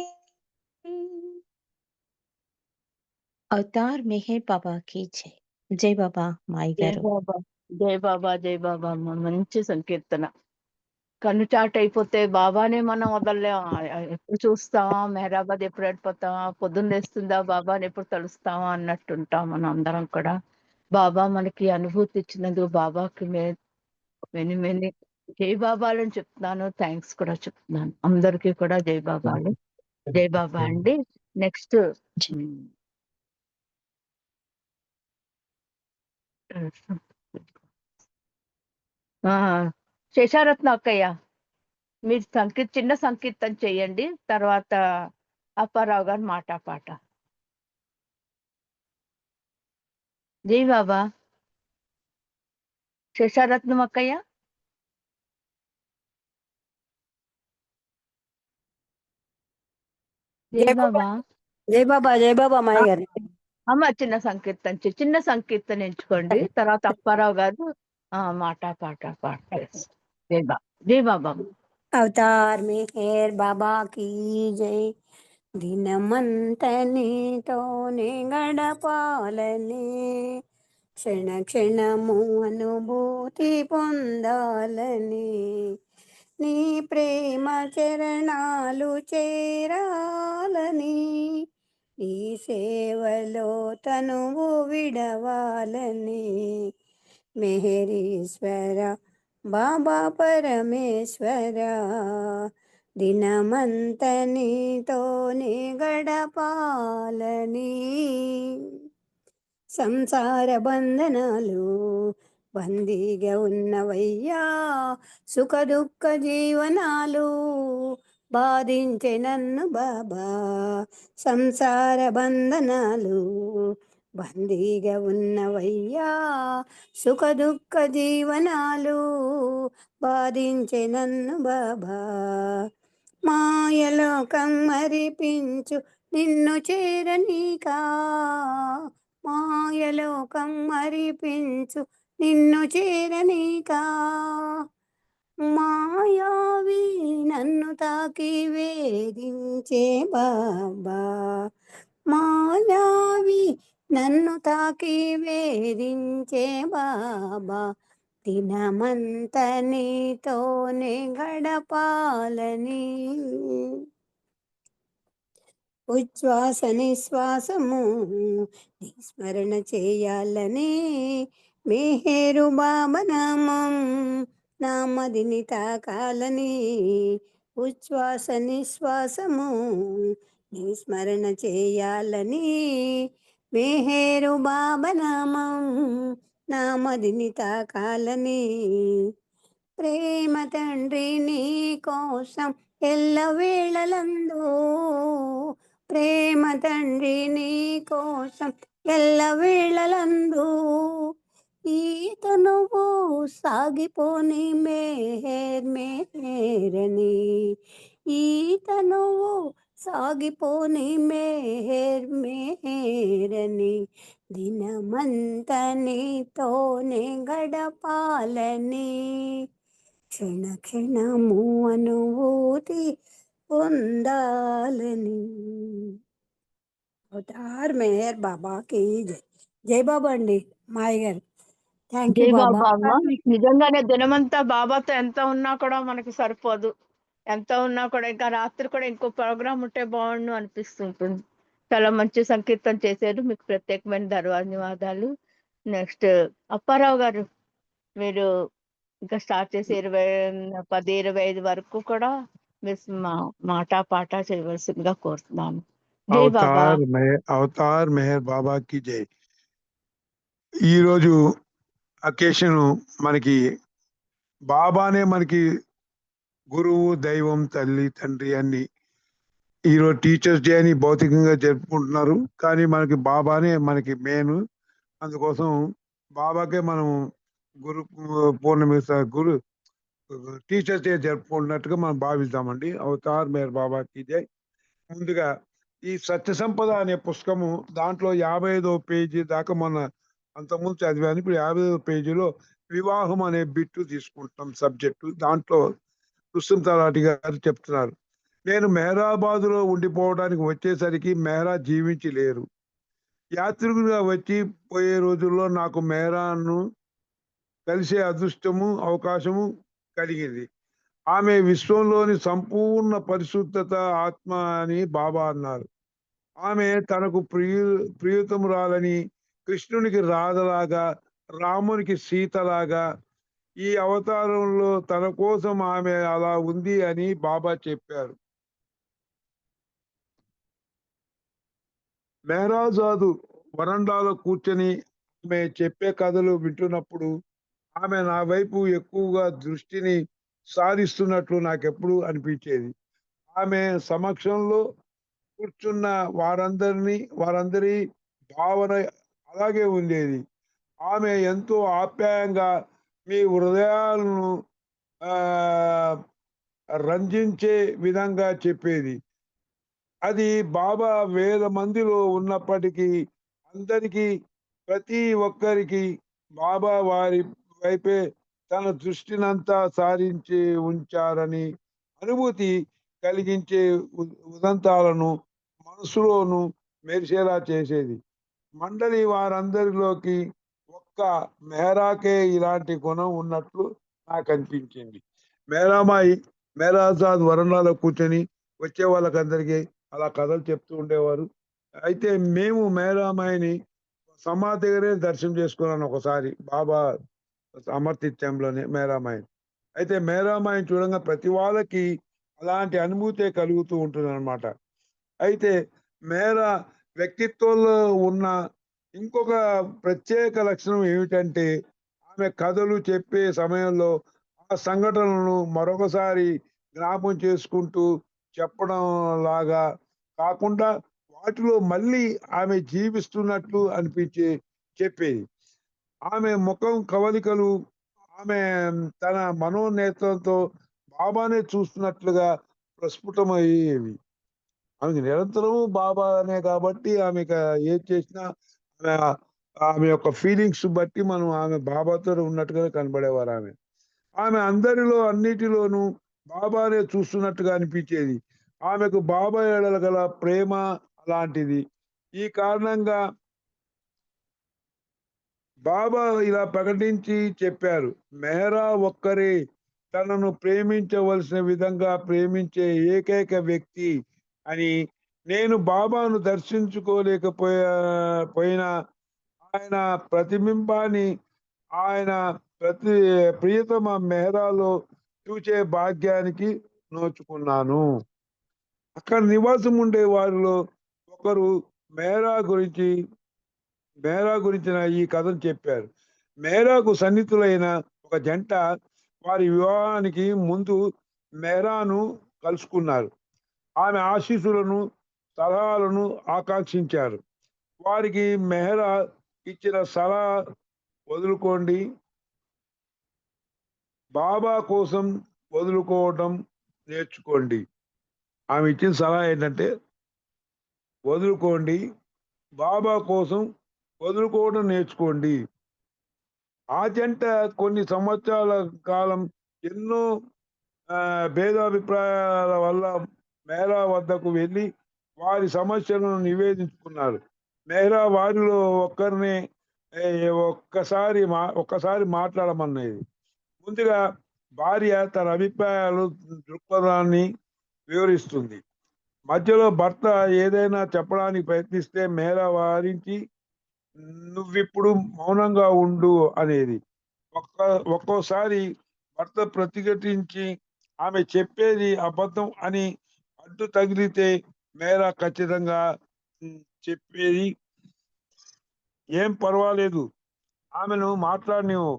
అవతార్ మెహర్ బాబా की జై. జై బాబా మాయి జై గారు. బాబా జై బాబా జై బాబా అమ్మ మంచి సంకీర్తన. కన్నుచాటు అయిపోతే బాబానే మనం వదలలేం. ఎప్పుడు చూస్తామా, మెహరాబాద్ ఎప్పుడు వెళ్ళిపోతామా, పొద్దున్న లేస్తుందా బాబాని ఎప్పుడు తలుస్తామా అన్నట్టుంటాం మనం అందరం కూడా. బాబా మనకి అనుభూతి ఇచ్చినందుకు బాబాకి మెనీ మెనీ జై బాబాలని చెప్తున్నాను, థ్యాంక్స్ కూడా చెప్తున్నాను. అందరికీ కూడా జై బాబాలు. జై బాబా అండి. నెక్స్ట్ శేషారత్న అక్కయ్య, మీరు చిన్న సంకీర్తన చేయండి, తర్వాత అప్పారావు గారు మాట పాట. జై బాబా. శేషారత్నం అక్కయ్య. జై బాబా. జై బాబా జై బాబా మాయ గారు. అమ్మ చిన్న సంకీర్తన ఎంచుకోండి, తర్వాత అప్పారావు గారు మాట పాట పాడతారు. జై బాబా. జై బాబా. అవతార్ మెహర్ బాబా की జై. దినమంతా నీతోనే గడపాలని, క్షణ క్షణము అనుభూతి పొందాలని, నీ ప్రేమ చరణాలు చేరాలని, నీ సేవలో తనువు విడవాలని, మెహరీశ్వర బాబా పరమేశ్వర, దినమంత నీతోనే గడపాలని. సంసార బంధనాలు బందీగా ఉన్నవయ్యా, సుఖ దుఃఖ జీవనాలు బాధించే నన్ను బాబా. సంసార బంధనాలు బందీగా ఉన్నవయ్యా, సుఖ దుఃఖ జీవనాలు బాధించే నన్ను బాబా. మాయలోకం మరిపించు నిన్ను చేరనీకా, మాయలోకం మరిపించు నిన్ను చేరనీకా, మాయావి నన్ను తాకి వేధించే బాబా, మాయావి నన్ను తాకి వేధించే బాబా, దినమంత నీతోనే గడపాలని. ఉచ్ఛ్వాస నిశ్వాసము నీ స్మరణ చేయాలని, మెహరు బాబా నామం నామదిని తాకాలని, ఉచ్ఛ్వాస నిశ్వాసము నీ స్మరణ చేయాలని, మెహరు బాబా నామం నామదిని తాకాలని, ప్రేమ తండ్రి నీ కోసం ఎల్లవేళలందు, ప్రేమ తండ్రి నీ కోసం ఎల్లవేళలందు, ఈతనువు సాగిపోని మేహర్ మేరని, ఈతనువు సాగిపోని మేహర్ మేరని, దినమంత నీతోనే గడపాలని, క్షణ క్షణము అనుభూతి పొందాలని. అవతార్ మెహర్ బాబాకి జై. జై బాబా అండి మాయ గారు. థ్యాంక్ యూ జై బాబా. బాబా అమ్మ. నిజంగానే దినమంతా బాబాతో ఎంత ఉన్నా కూడా మనకి సరిపోదు. ఎంత ఉన్నా కూడా ఇంకా రాత్రి కూడా ఇంకో ప్రోగ్రామ్ ఉంటే బాగుండు అనిపిస్తుంటుంది. చాలా మంచి సంకీర్తన చేశారు, మీకు ప్రత్యేకమైన ధన్యవాదాలు. నెక్స్ట్ అప్పారావు గారు, మీరు ఇంకా స్టార్ట్ చేసి 10-25 వరకు కూడా మీరు మాట పాట చేయవలసిందిగా కోరుతున్నాను. జై బాబా. అవతార్ మెహర్ బాబా కి జై. ఈ రోజు అకేషన్ మనకి బాబానే మనకి గురువు, దైవం, తల్లి, తండ్రి అన్ని. ఈరోజు టీచర్స్ డే అని భౌతికంగా జరుపుకుంటున్నారు, కానీ మనకి బాబానే మనకి మెయిన్. అందుకోసం బాబాకే మనం గురు పూర్ణమి గురు టీచర్స్ డే జరుపుకుంటున్నట్టుగా మనం భావిద్దామండి. అవతార్ మేర్ బాబాకి జై. ముందుగా ఈ సత్య సంపద అనే పుస్తకము దాంట్లో 55వ పేజీ దాకా మొన్న అంతకుముందు చదివాను. ఇప్పుడు 55వ పేజీలో వివాహం అనే బిట్టు తీసుకుంటున్నాం సబ్జెక్టు. దాంట్లో రుస్తుం తలాటి గారు చెప్తున్నారు, నేను మెహరాబాదులో ఉండిపోవడానికి వచ్చేసరికి మెహరా జీవించి లేరు. యాత్రికుడిగా వచ్చి పోయే రోజుల్లో నాకు మెహరాను కలిసే అదృష్టము, అవకాశము కలిగింది. ఆమె విశ్వంలోని సంపూర్ణ పరిశుద్ధత ఆత్మ అని బాబా అన్నారు. ఆమె తనకు ప్రియతమురాలని, కృష్ణునికి రాధలాగా, రామునికి సీతలాగా, ఈ అవతారంలో తన కోసం ఆమె అలా ఉంది అని బాబా చెప్పారు. మెహరాజాదు వరండాలో కూర్చొని ఆమె చెప్పే కథలు వింటున్నప్పుడు ఆమె నా వైపు ఎక్కువగా దృష్టిని సారిస్తున్నట్లు నాకెప్పుడు అనిపించేది. ఆమె సమక్షంలో కూర్చున్న వారందరి భావన అలాగే ఉండేది. ఆమె ఎంతో ఆప్యాయంగా మీ హృదయాలను రంజించే విధంగా చెప్పేది. అది బాబా వేల మందిలో ఉన్నప్పటికీ అందరికీ, ప్రతి ఒక్కరికి బాబా వారి వైపే తన దృష్టినంతా సారించి ఉంచారని అనుభూతి కలిగించే ఉదంతాలను మనసులోను మెరిసేలా చేసేది. మండలి వారందరిలోకి ఒక్క మెహరాకే ఇలాంటి గుణం ఉన్నట్లు నాకు అనిపించింది. మెహరాజాద్ వరండాలో కూర్చొని వచ్చే వాళ్ళకందరికీ అలా కథలు చెప్తూ ఉండేవారు. అయితే మేము మెహరామాయిని సమాధి దగ్గరే దర్శనం చేసుకున్నాను ఒకసారి, బాబా అమర్తిత్యంలోనే మెహరామాయిని. అయితే మెహరామాయిని చూడంగా ప్రతి వాళ్ళకి అలాంటి అనుభూతే కలుగుతూ ఉంటుందన్నమాట. అయితే మెహరా వ్యక్తిత్వంలో ఉన్న ఇంకొక ప్రత్యేక లక్షణం ఏమిటంటే ఆమె కథలు చెప్పే సమయంలో ఆ సంఘటనలను మరొకసారి జ్ఞాపకం చేసుకుంటూ చెప్పడం లాగా కాకుండా వాటిలో మళ్ళీ ఆమె జీవిస్తున్నట్లు చెప్పేది. ఆమె ముఖం కవలికలు ఆమె తన మనోనేత్రంతో బాబానే చూస్తున్నట్లుగా ప్రస్ఫుటమయ్యేవి. ఆమెకి నిరంతరము బాబానే కాబట్టి ఆమెకు ఏది చేసినా ఆమె యొక్క ఫీలింగ్స్ బట్టి మనం ఆమె బాబాతో ఉన్నట్టుగానే కనబడేవారు. ఆమె అందరిలో అన్నిటిలోనూ బాబానే చూస్తున్నట్టుగా అనిపించేది. ఆమెకు బాబా ఎడల గల ప్రేమ అలాంటిది. ఈ కారణంగా బాబా ఇలా ప్రకటించి చెప్పారు, మెహరా ఒక్కరే తనను ప్రేమించవలసిన విధంగా ప్రేమించే ఏకైక వ్యక్తి అని. నేను బాబాను పోయినా ఆయన ప్రతిబింబాన్ని ఆయన ప్రియతమ మెహరాలో చూచే భాగ్యానికి నోచుకున్నాను. అక్కడ నివాసం ఉండే వారిలో ఒకరు మెహరా గురించిన ఈ కథను చెప్పారు. మెహరాకు సన్నిహితులైన ఒక జంట వారి వివాహానికి ముందు మెహరాను కలుసుకున్నారు. ఆమె ఆశీస్సులను, సలహాలను ఆకాంక్షించారు. వారికి మెహరా ఇచ్చిన సలహా, వదులుకోండి, బాబా కోసం వదులుకోవటం నేర్చుకోండి. ఆమె ఇచ్చిన సలహా ఏంటంటే వదులుకోండి, బాబా కోసం వదులుకోవడం నేర్చుకోండి. ఆ జంట కొన్ని సంవత్సరాల కాలం ఎన్నో భేదాభిప్రాయాల వల్ల మెహరా వద్దకు వెళ్ళి వారి సమస్యలను నివేదించుకున్నారు. మెహరా వారిలో ఒక్కరినే ఒక్కసారి మాట్లాడమన్నది. ముందుగా భార్య తన అభిప్రాయాలు, దృక్పథాన్ని వివరిస్తుంది. మధ్యలో భర్త ఏదైనా చెప్పడానికి ప్రయత్నిస్తే మెహరా వారించి నువ్విప్పుడు మౌనంగా ఉండు అనేది. ఒక్కోసారి భర్త ప్రతిఘటించి ఆమె చెప్పేది అబద్ధం అని అడ్డు తగిలితే మెహరా ఖచ్చితంగా చెప్పేది, ఏం పర్వాలేదు, ఆమెను మాట్లాడనివ్వు,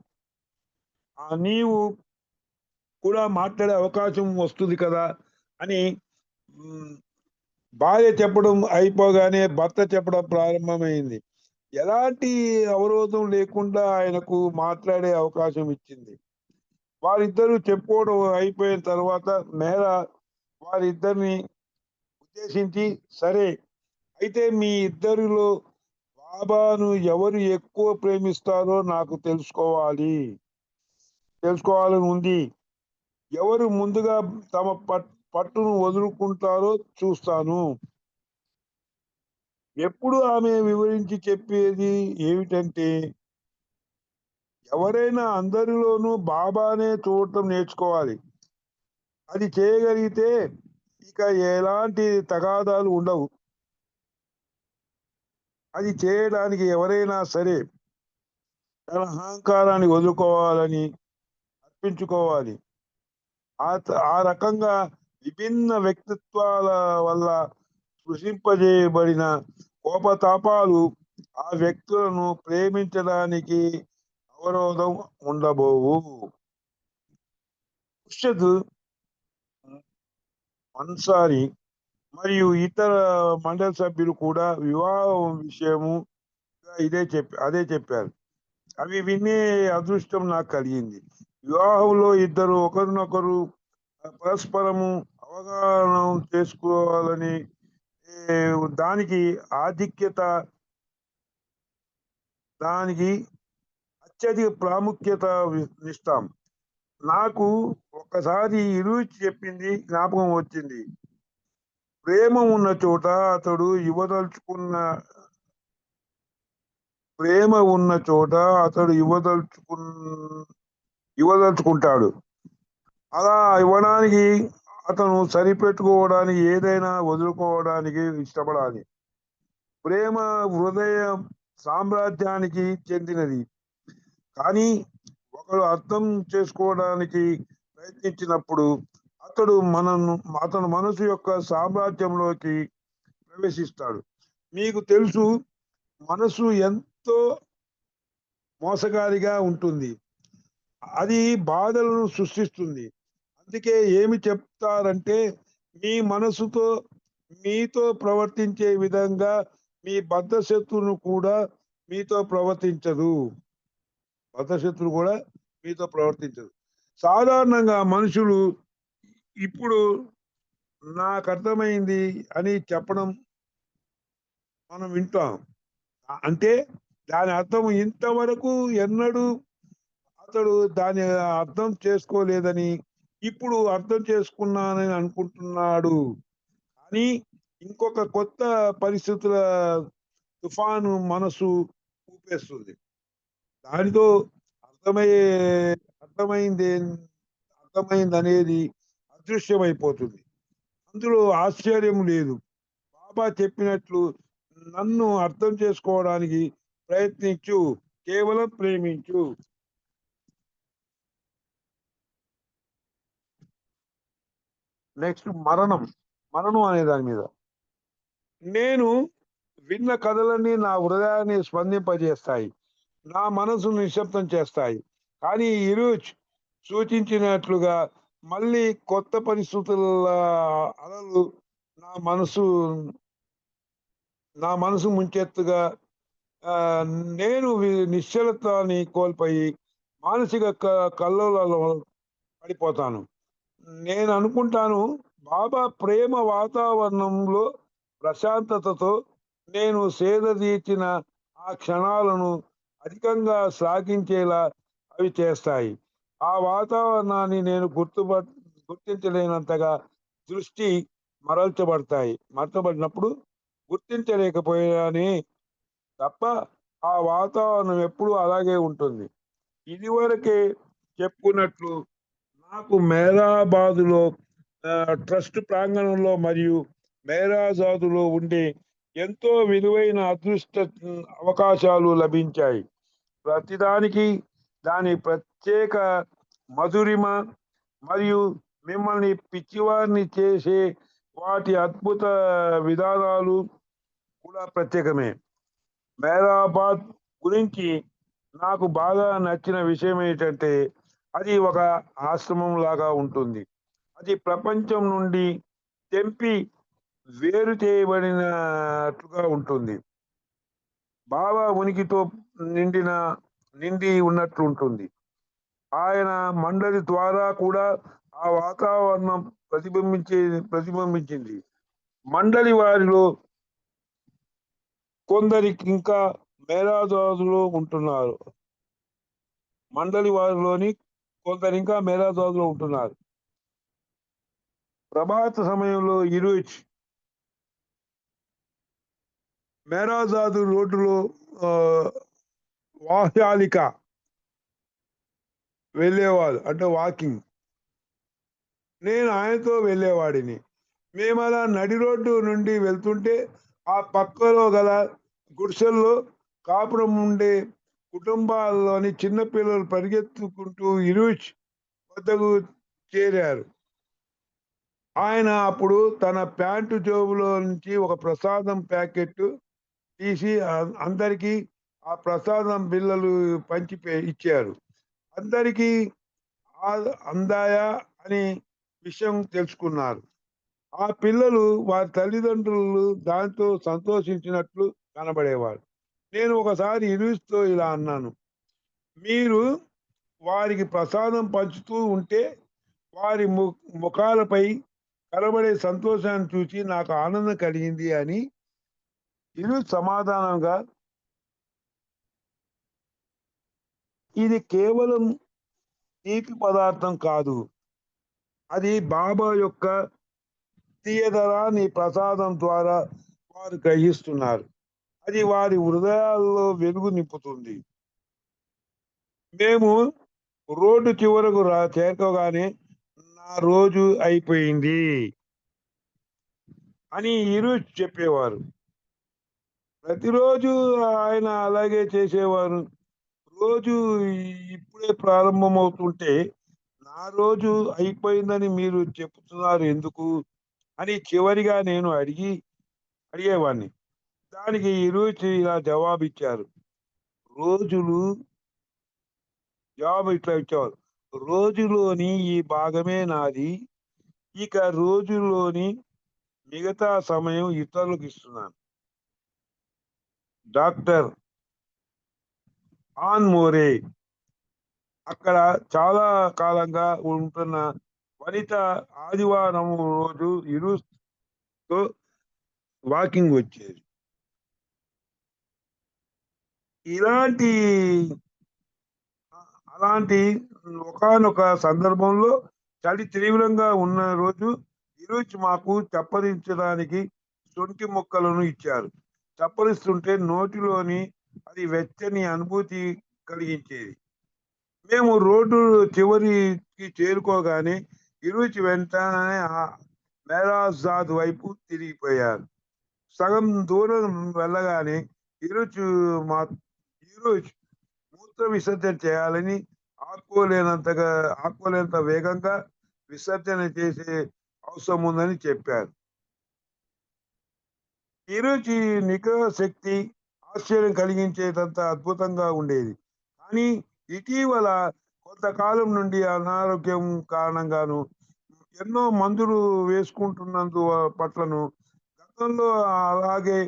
నీవు కూడా మాట్లాడే అవకాశం వస్తుంది కదా అని. భార్య చెప్పడం అయిపోగానే భర్త చెప్పడం ప్రారంభమైంది. ఎలాంటి అవరోధం లేకుండా ఆయనకు మాట్లాడే అవకాశం ఇచ్చింది. వారిద్దరూ చెప్పుకోవడం అయిపోయిన తర్వాత మెహరా వారిద్దరిని ఉద్దేశించి, సరే అయితే మీ ఇద్దరిలో బాబాను ఎవరు ఎక్కువ ప్రేమిస్తారో నాకు తెలుసుకోవాలని ఉంది. ఎవరు ముందుగా తమ పట్టును వదులుకుంటారో చూస్తాను. ఎప్పుడు ఆమె వివరించి చెప్పేది ఏమిటంటే, ఎవరైనా అందరిలోనూ బాబానే చూడటం నేర్చుకోవాలి. అది చేయగలిగితే ఇక ఎలాంటి తగాదాలు ఉండవు. అది చేయడానికి ఎవరైనా సరే తన అహంకారాన్ని వదులుకోవాలని అర్పించుకోవాలి. ఆ రకంగా విభిన్న వ్యక్తిత్వాల వల్ల సృష్టింపజేయబడిన కోపతాపాలు ఆ వ్యక్తులను ప్రేమించడానికి అవరోధం ఉండబోవు. ముర్షద్ అన్సారీ మరియు ఇతర మండలి సభ్యులు కూడా వివాహం విషయము అదే చెప్పారు. అవి వినే అదృష్టం నాకు కలిగింది. వివాహంలో ఇద్దరు ఒకరినొకరు పరస్పరము అవగాహన చేసుకోవాలని దానికి అత్యధిక ప్రాముఖ్యత ఇస్తాం. నాకు ఒక్కసారి ఇరుచి చెప్పింది జ్ఞాపకం వచ్చింది. ప్రేమ ఉన్న చోట అతడు ఇవ్వదలుచుకుంటాడు. అలా ఇవ్వడానికి అతను సరిపెట్టుకోవడానికి ఏదైనా వదులుకోవడానికి ఇష్టపడాలి. ప్రేమ హృదయ సామ్రాజ్యానికి చెందినది. కానీ ఒకరు అర్థం చేసుకోవడానికి ప్రయత్నించినప్పుడు అతడు మనసు యొక్క సామ్రాజ్యంలోకి ప్రవేశిస్తాడు. మీకు తెలుసు, మనసు ఎంతో మోసగారిగా ఉంటుంది. అది బాధలను సృష్టిస్తుంది. అందుకే ఏమి చెప్తారంటే, మీ మనసుతో మీతో ప్రవర్తించే విధంగా మీ బద్ధశత్రువును కూడా మీతో ప్రవర్తించదు. సాధారణంగా మనుషులు ఇప్పుడు నాకు అర్థమైంది అని చెప్పడం మనం వింటాం. అంటే దాని అర్థం ఇంతవరకు ఎన్నడూ అతడు దాని అర్థం చేసుకోలేదని ఇప్పుడు అర్థం చేసుకున్నానని అనుకుంటున్నాడు. కానీ ఇంకొక కొత్త పరిస్థితుల తుఫాను మనసు ఊపేస్తుంది. దానితో అర్థమైందనేది అదృశ్యమైపోతుంది. అందులో ఆశ్చర్యం లేదు. బాబా చెప్పినట్లు నన్ను అర్థం చేసుకోవడానికి ప్రయత్నించు, కేవలం ప్రేమించు. నెక్స్ట్ మరణం అనే దాని మీద నేను విన్న కథలన్నీ నా హృదయాన్ని స్పందింపజేస్తాయి, నా మనసును నిశ్శబ్దం చేస్తాయి. కానీ ఈరోజు సూచించినట్లుగా మళ్ళీ కొత్త పరిస్థితుల అలలు నా మనసు ముంచెత్తుగా నేను నిశ్చలత్వాన్ని కోల్పోయి మానసిక కల్లోలలో పడిపోతాను. నేను అనుకుంటాను, బాబా ప్రేమ వాతావరణంలో ప్రశాంతతతో నేను సేదతీర్చిన ఆ క్షణాలను అధికంగా సాగించేలా అవి చేస్తాయి. ఆ వాతావరణాన్ని నేను గుర్తించలేనంతగా దృష్టి మరల్చబడినప్పుడు గుర్తించలేకపోయానే తప్ప ఆ వాతావరణం ఎప్పుడూ అలాగే ఉంటుంది. ఇదివరకే చెప్పుకున్నట్లు నాకు మేరాబాదులో ట్రస్ట్ ప్రాంగణంలో మరియు మేరాజాదులో ఉండే ఎంతో విలువైన అదృష్ట అవకాశాలు లభించాయి. ప్రతిదానికి దాని ప్రత్యేక మధురిమ మరియు మిమ్మల్ని పిచ్చివారిని చేసే వాటి అద్భుత విధానాలు కూడా ప్రత్యేకమే. మేరాబాద్ గురించి నాకు బాగా నచ్చిన విషయం ఏంటంటే, అది ఒక ఆశ్రమం లాగా ఉంటుంది. అది ప్రపంచం నుండి తెంపి వేరు చేయబడినట్లుగా ఉంటుంది. బాబా ఉనికితో నిండి ఉన్నట్లు ఉంటుంది. ఆయన మండలి ద్వారా కూడా ఆ వాతావరణం ప్రతిబింబించింది. మండలి వారిలో కొందరికి ఇంకా మేరాజాదులో ఉంటున్నారు. ప్రభాత సమయంలో ఇరుచ్ మేరాజాదు రోడ్డులో వాహ్యాలిక వెళ్ళేవాడు, అంటే వాకింగ్. నేను ఆయనతో వెళ్ళేవాడిని. మేము అలా నడి రోడ్డు నుండి వెళ్తుంటే ఆ పక్కలో గల గుడిసెల్లో కాపురం ఉండే కుటుంబాల్లోని చిన్నపిల్లలు పరిగెత్తుకుంటూ ఇరుచ్ వద్దకు చేరారు. ఆయన అప్పుడు తన ప్యాంటు జేబులో నుంచి ఒక ప్రసాదం ప్యాకెట్ తీసి అందరికీ ఆ ప్రసాదం బిళ్ళలు పంచి ఇచ్చారు. అందరికీ అందాయా అని విషయం తెలుసుకున్నారు. ఆ పిల్లలు వారి తల్లిదండ్రులు దాంతో సంతోషించినట్లు కనబడేవారు. నేను ఒకసారి ఇరుస్తో ఇలా అన్నాను, మీరు వారికి ప్రసాదం పంచుతూ ఉంటే వారి ముఖాలపై కనబడే సంతోషాన్ని చూసి నాకు ఆనందం కలిగింది అని ఇరు సమాధానంగా, ఇది కేవలం తీపి పదార్థం కాదు, అది బాబా యొక్క తీయదనాన్ని ప్రసాదం ద్వారా వారు గ్రహిస్తున్నారు. అది వారి హృదయాల్లో వెలుగు నింపుతుంది. మేము రోడ్డు చివరకు చేరుకోగానే నా రోజు అయిపోయింది అని ఇరు చెప్పేవారు. ప్రతిరోజు ఆయన అలాగే చేసేవారు. రోజు ఇప్పుడే ప్రారంభమవుతుంటే నా రోజు అయిపోయిందని మీరు చెప్తున్నారు ఎందుకు అని చివరిగా నేను అడిగేవాడిని. దానికి ఈరోజు ఇలా జవాబిచ్చారు. జవాబు ఇట్లా ఇచ్చేవారు, రోజులోని ఈ భాగమే నాది, ఇక రోజులోని మిగతా సమయం ఇతరులకు ఇస్తున్నాను. డాక్టర్ ఆన్ మోరే అక్కడ చాలా కాలంగా ఉంటున్న వనిత ఆదివారం రోజు ఇరుతో వాకింగ్ వచ్చేది. అలాంటి ఒకానొక సందర్భంలో చలి తీవ్రంగా ఉన్న రోజు ఈరోజు మాకు చప్పరించడానికి శొంఠి మొక్కలను ఇచ్చారు. చప్పరిస్తుంటే నోటిలోని అది వెచ్చని అనుభూతి కలిగించేది. మేము రోడ్డు చివరికి చేరుకోగానే ఇరుచి వెంటనే మేరాజాద్ వైపు తిరిగిపోయారు. సగం దూరం వెళ్ళగానే ఇరుచు మూత్ర విసర్జన చేయాలని ఆపుకోలేనంత వేగంగా విసర్జన చేసే అవసరం ఉందని చెప్పారు. ఈరోజు నిగ్రహ శక్తి ఆశ్చర్యం కలిగించేటంత అద్భుతంగా ఉండేది. కానీ ఇటీవల కొంతకాలం నుండి అనారోగ్యం కారణంగాను ఎన్నో మందులు వేసుకుంటున్నందు పట్లను గతంలో అలాగే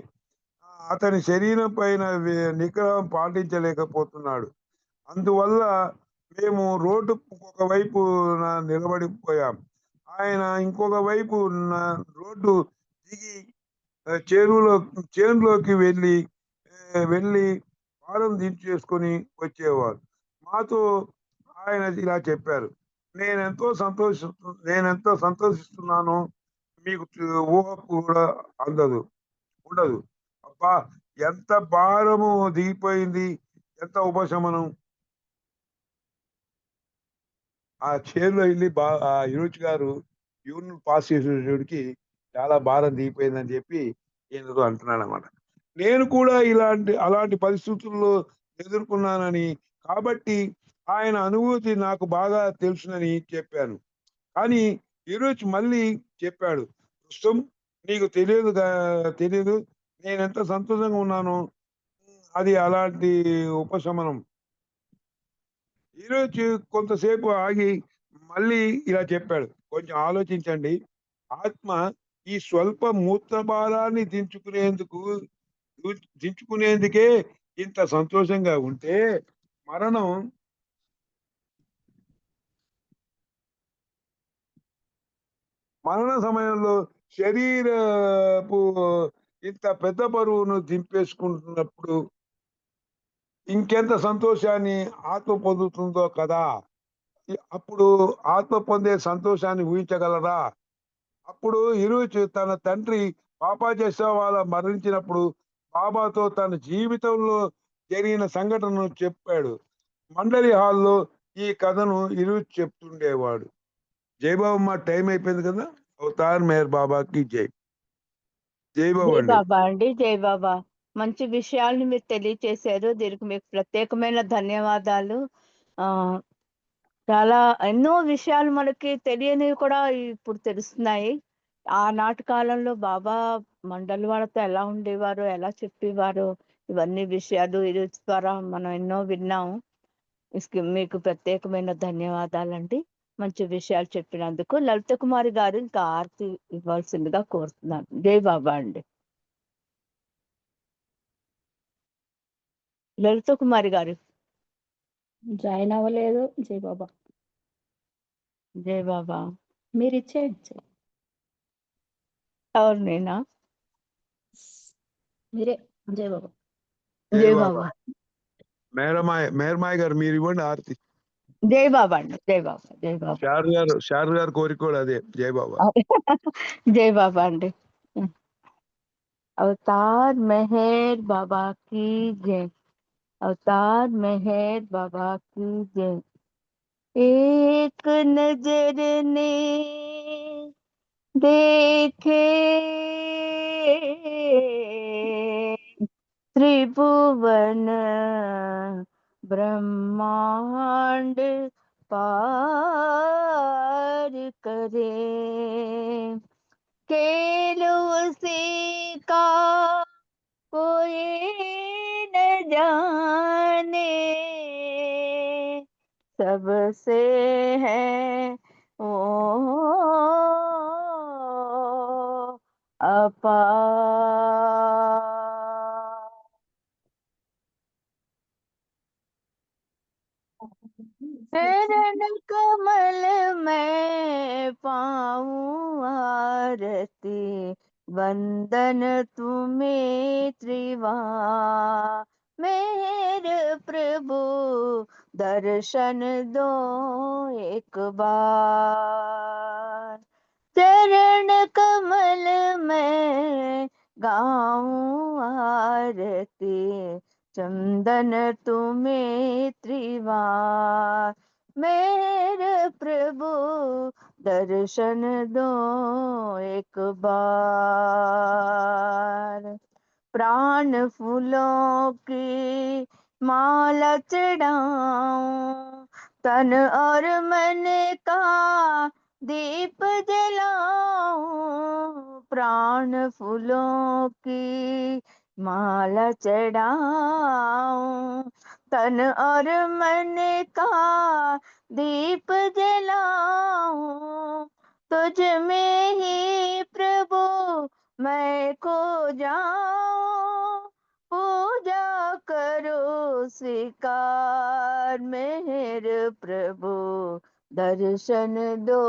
అతని శరీరం పైన నిగ్రహం పాటించలేకపోతున్నాడు. అందువల్ల మేము రోడ్డు ఒకవైపు నిలబడిపోయాం. ఆయన ఇంకొక వైపు రోడ్డు దిగి చేనులోకి వెళ్ళి భారం దించేసుకొని వచ్చేవారు. మాతో ఆయన ఇలా చెప్పారు, నేనెంతో సంతోషిస్తున్నానో మీకు ఊహ కూడా ఉండదు. అబ్బా, ఎంత భారము దిగిపోయింది, ఎంత ఉపశమనం. ఆ చేనులో వెళ్ళి ఆ యూనిట్ గారు యూరిన్ పాస్ చేసేటోడికి చాలా భారం దిగిపోయిందని చెప్పి ఈయనతో అంటున్నాడు అన్నమాట. నేను కూడా అలాంటి పరిస్థితుల్లో ఎదుర్కొన్నానని, కాబట్టి ఆయన అనుభూతి నాకు బాగా తెలుసునని చెప్పాను. కానీ ఈరోజు మళ్ళీ చెప్పాడు, ప్రస్తుతం నీకు తెలియదు నేనెంత సంతోషంగా ఉన్నానో, అది అలాంటి ఉపశమనం. ఈరోజు కొంతసేపు ఆగి మళ్ళీ ఇలా చెప్పాడు, కొంచెం ఆలోచించండి, ఆత్మ ఈ స్వల్ప మూత్ర భారాన్ని దించుకునేందుకే ఇంత సంతోషంగా ఉంటే మరణ సమయంలో శరీరపు ఇంత పెద్ద బరువును దింపేసుకుంటున్నప్పుడు ఇంకెంత సంతోషాన్ని ఆత్మ పొందుతుందో కదా. అప్పుడు ఆత్మ పొందే సంతోషాన్ని ఊహించగలరా? అప్పుడు ఇరుచు తన తండ్రి పాపా వాళ్ళ మరణించినప్పుడు బాబాతో తన జీవితంలో జరిగిన సంఘటనను చెప్పాడు. మండలి హాల్లో ఈ కథను ఇరుచు చెప్తుండేవాడు. జై బాబమ్మ, టైం అయిపోయింది కదా. అవతార్ మెహర్ బాబాకి జై. జై బాబా జై అండి. బాబా అండి, జై బాబా. మంచి విషయాల్ని మీరు తెలియచేశారు. దీనికి మీకు ప్రత్యేకమైన ధన్యవాదాలు. ఆ చాలా ఎన్నో విషయాలు మనకి తెలియనివి కూడా ఇప్పుడు తెలుస్తున్నాయి. ఆనాటి కాలంలో బాబా మండలి వాళ్ళతో ఎలా ఉండేవారు, ఎలా చెప్పేవారు, ఇవన్నీ విషయాలు ఇది ద్వారా మనం ఎన్నో విన్నాము. మీకు ప్రత్యేకమైన ధన్యవాదాలండి. మంచి విషయాలు చెప్పినందుకు. లలిత కుమారి గారు ఇంకా ఆరతి ఇవ్వాల్సిందిగా కోరుతున్నాను. జై బాబా అండి. లలిత కుమారి గారు. జాయిన్ అవ్వలేదు. జై బాబా. జై బాబా. మీరు ఇచ్చేయండి. ఎవరు నేనా? మీరే. జై బాబా. జై బాబా. మేరమాయ గారు మీరు ఇవ్వండి ఆరతి. జై బాబా అండి, జై బాబా, జై బాబా. షారు గారు కోరిక కూడా అదే. జై బాబా. జై బాబా అండి. अवतार मेहर बाबा की जय। अवतार मेहर बाबा की जय। एक नजर ने देखे त्रिभुवन ब्रह्मांड पार करे। खेल उसी का कोई न जाने, सबसे है ओ अपार। चरण कमल में पाऊं आरती, वंदन तुम्हें त्रिवार। मेरे प्रभु दर्शन दो एक बार। चरण कमल में गाऊं आरती, चंदन तुम्हें त्रिवार। मेरे प्रभु दर्शन दो एक बार। प्राण फूलों की माला चढ़ाऊं, तन और मन का दीप जलाऊं। प्राण फूलों की माला चढ़ाऊं, तन और मन का दीप जलाऊं। तुझ में ही प्रभु मैं खो जाऊं, पूजा करो स्वीकार। मेरे प्रभु दर्शन दो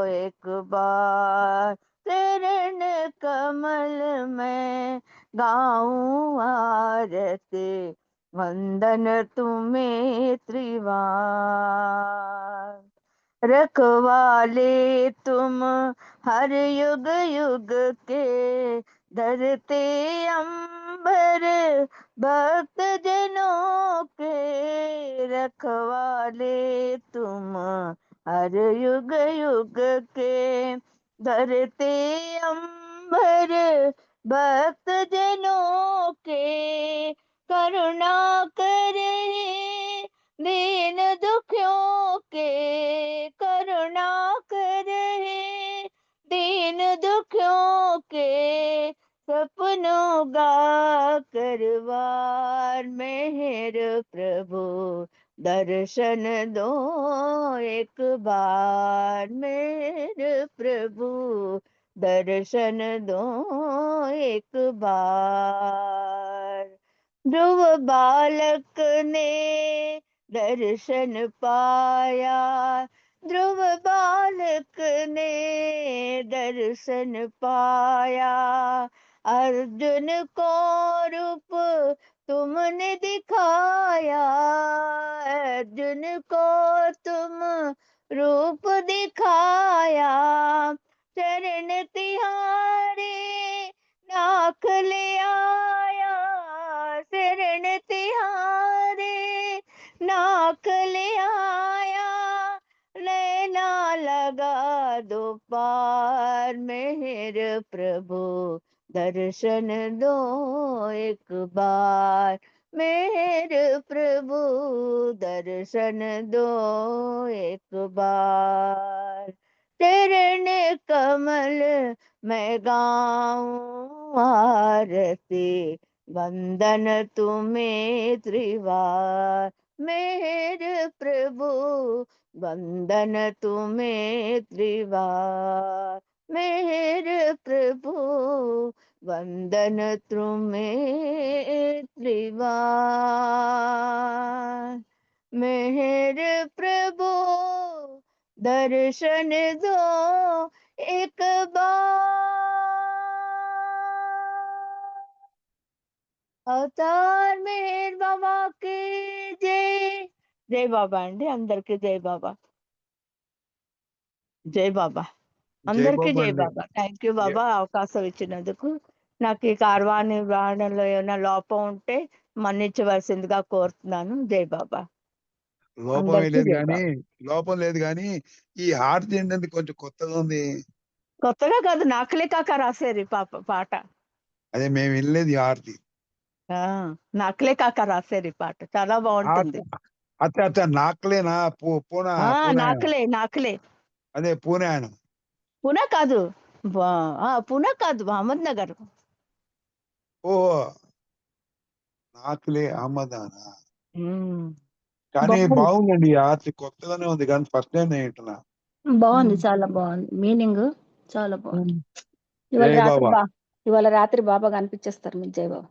एक बार। चरण कमल में गाऊं आरती, वंदन तुम्हें त्रिवार। रखवाले तुम हर युग युग के, धरते अंबर भक्त जनों के। रखवाले तुम हर युग युग के, धरते अंबर भक्त जनों के। करुणा करे दीन दुखियों के, करुणा करे दीन दुखियों के। सपनों गा करवार। मेहर प्रभु दर्शन दो एक बार। मेहर प्रभु दर्शन दो एक बार। ध्रुव बालक ने दर्शन पाया, ध्रुव बालक ने दर्शन पाया। अर्जुन को रूप तुमने दिखाया, अर्जुन को तुम रूप दिखाया। चरण तिहारे नाख ले आया, शरण तिहारे नाख ले आया, नैना लगा दो पार, मेहर प्रभु दर्शन दो एक बार, मेहर प्रभु दर्शन दो एक बार। चरण कमल मैं गाऊं आरती, वंदन तुम्हें त्रिवार, मेहर प्रभु वंदन तुम्हें त्रिवार, मेहर प्रभु वंदन तुम्हें त्रिवार, मेहर प्रभु दर्शन दो एक बार। అవతార్ మెహర్ బాబా కి జై. జై బాబా అండి, అందరికి జై బాబా. జై బాబా, జై అందరికి బాబా జై అండి. బాబా. థ్యాంక్ యూ బాబా అవకాశం ఇచ్చినందుకు. నాకు ఈ కార్వాణి వాడడంలో ఏమైనా లోపం ఉంటే మన్నించవలసిందిగా కోరుతున్నాను. జై బాబా. లోపం అందరికీ లేదు జై కానీ బాబా. లోపం లేదు కానీ ఈ హారతి ఏంటంటే కొంచెం కొత్తగా ఉంది. కొత్తగా కాదు, నాకులే కాక రాశారు ఈ పాట. అదే మేము వెళ్ళేది ఈ హారతి. నాకులే కాక రాశారు ఈ పాట, చాలా బాగుంటుంది. అచ్చ నాకులేనా పూనా నాకులే అదే పూణే ఆయన. పూనా కాదు, పూనా కాదు, మహమ్మద్ నగర్. ఓహో నాకులే అహ్మదానా. కానీ బాగుంది. బాగుందండి ఈ హారతి, కొత్తగానే ఉంది కానీ ఫస్ట్ టైం నేను వింటున్నా. బాగుంది, చాలా బాగుంది. మీనింగ్ చాలా బాగుంది. జై బాబా. ఇవాళ రాత్రి బాబా కనిపించేస్తారు మీకు. జై బాబా.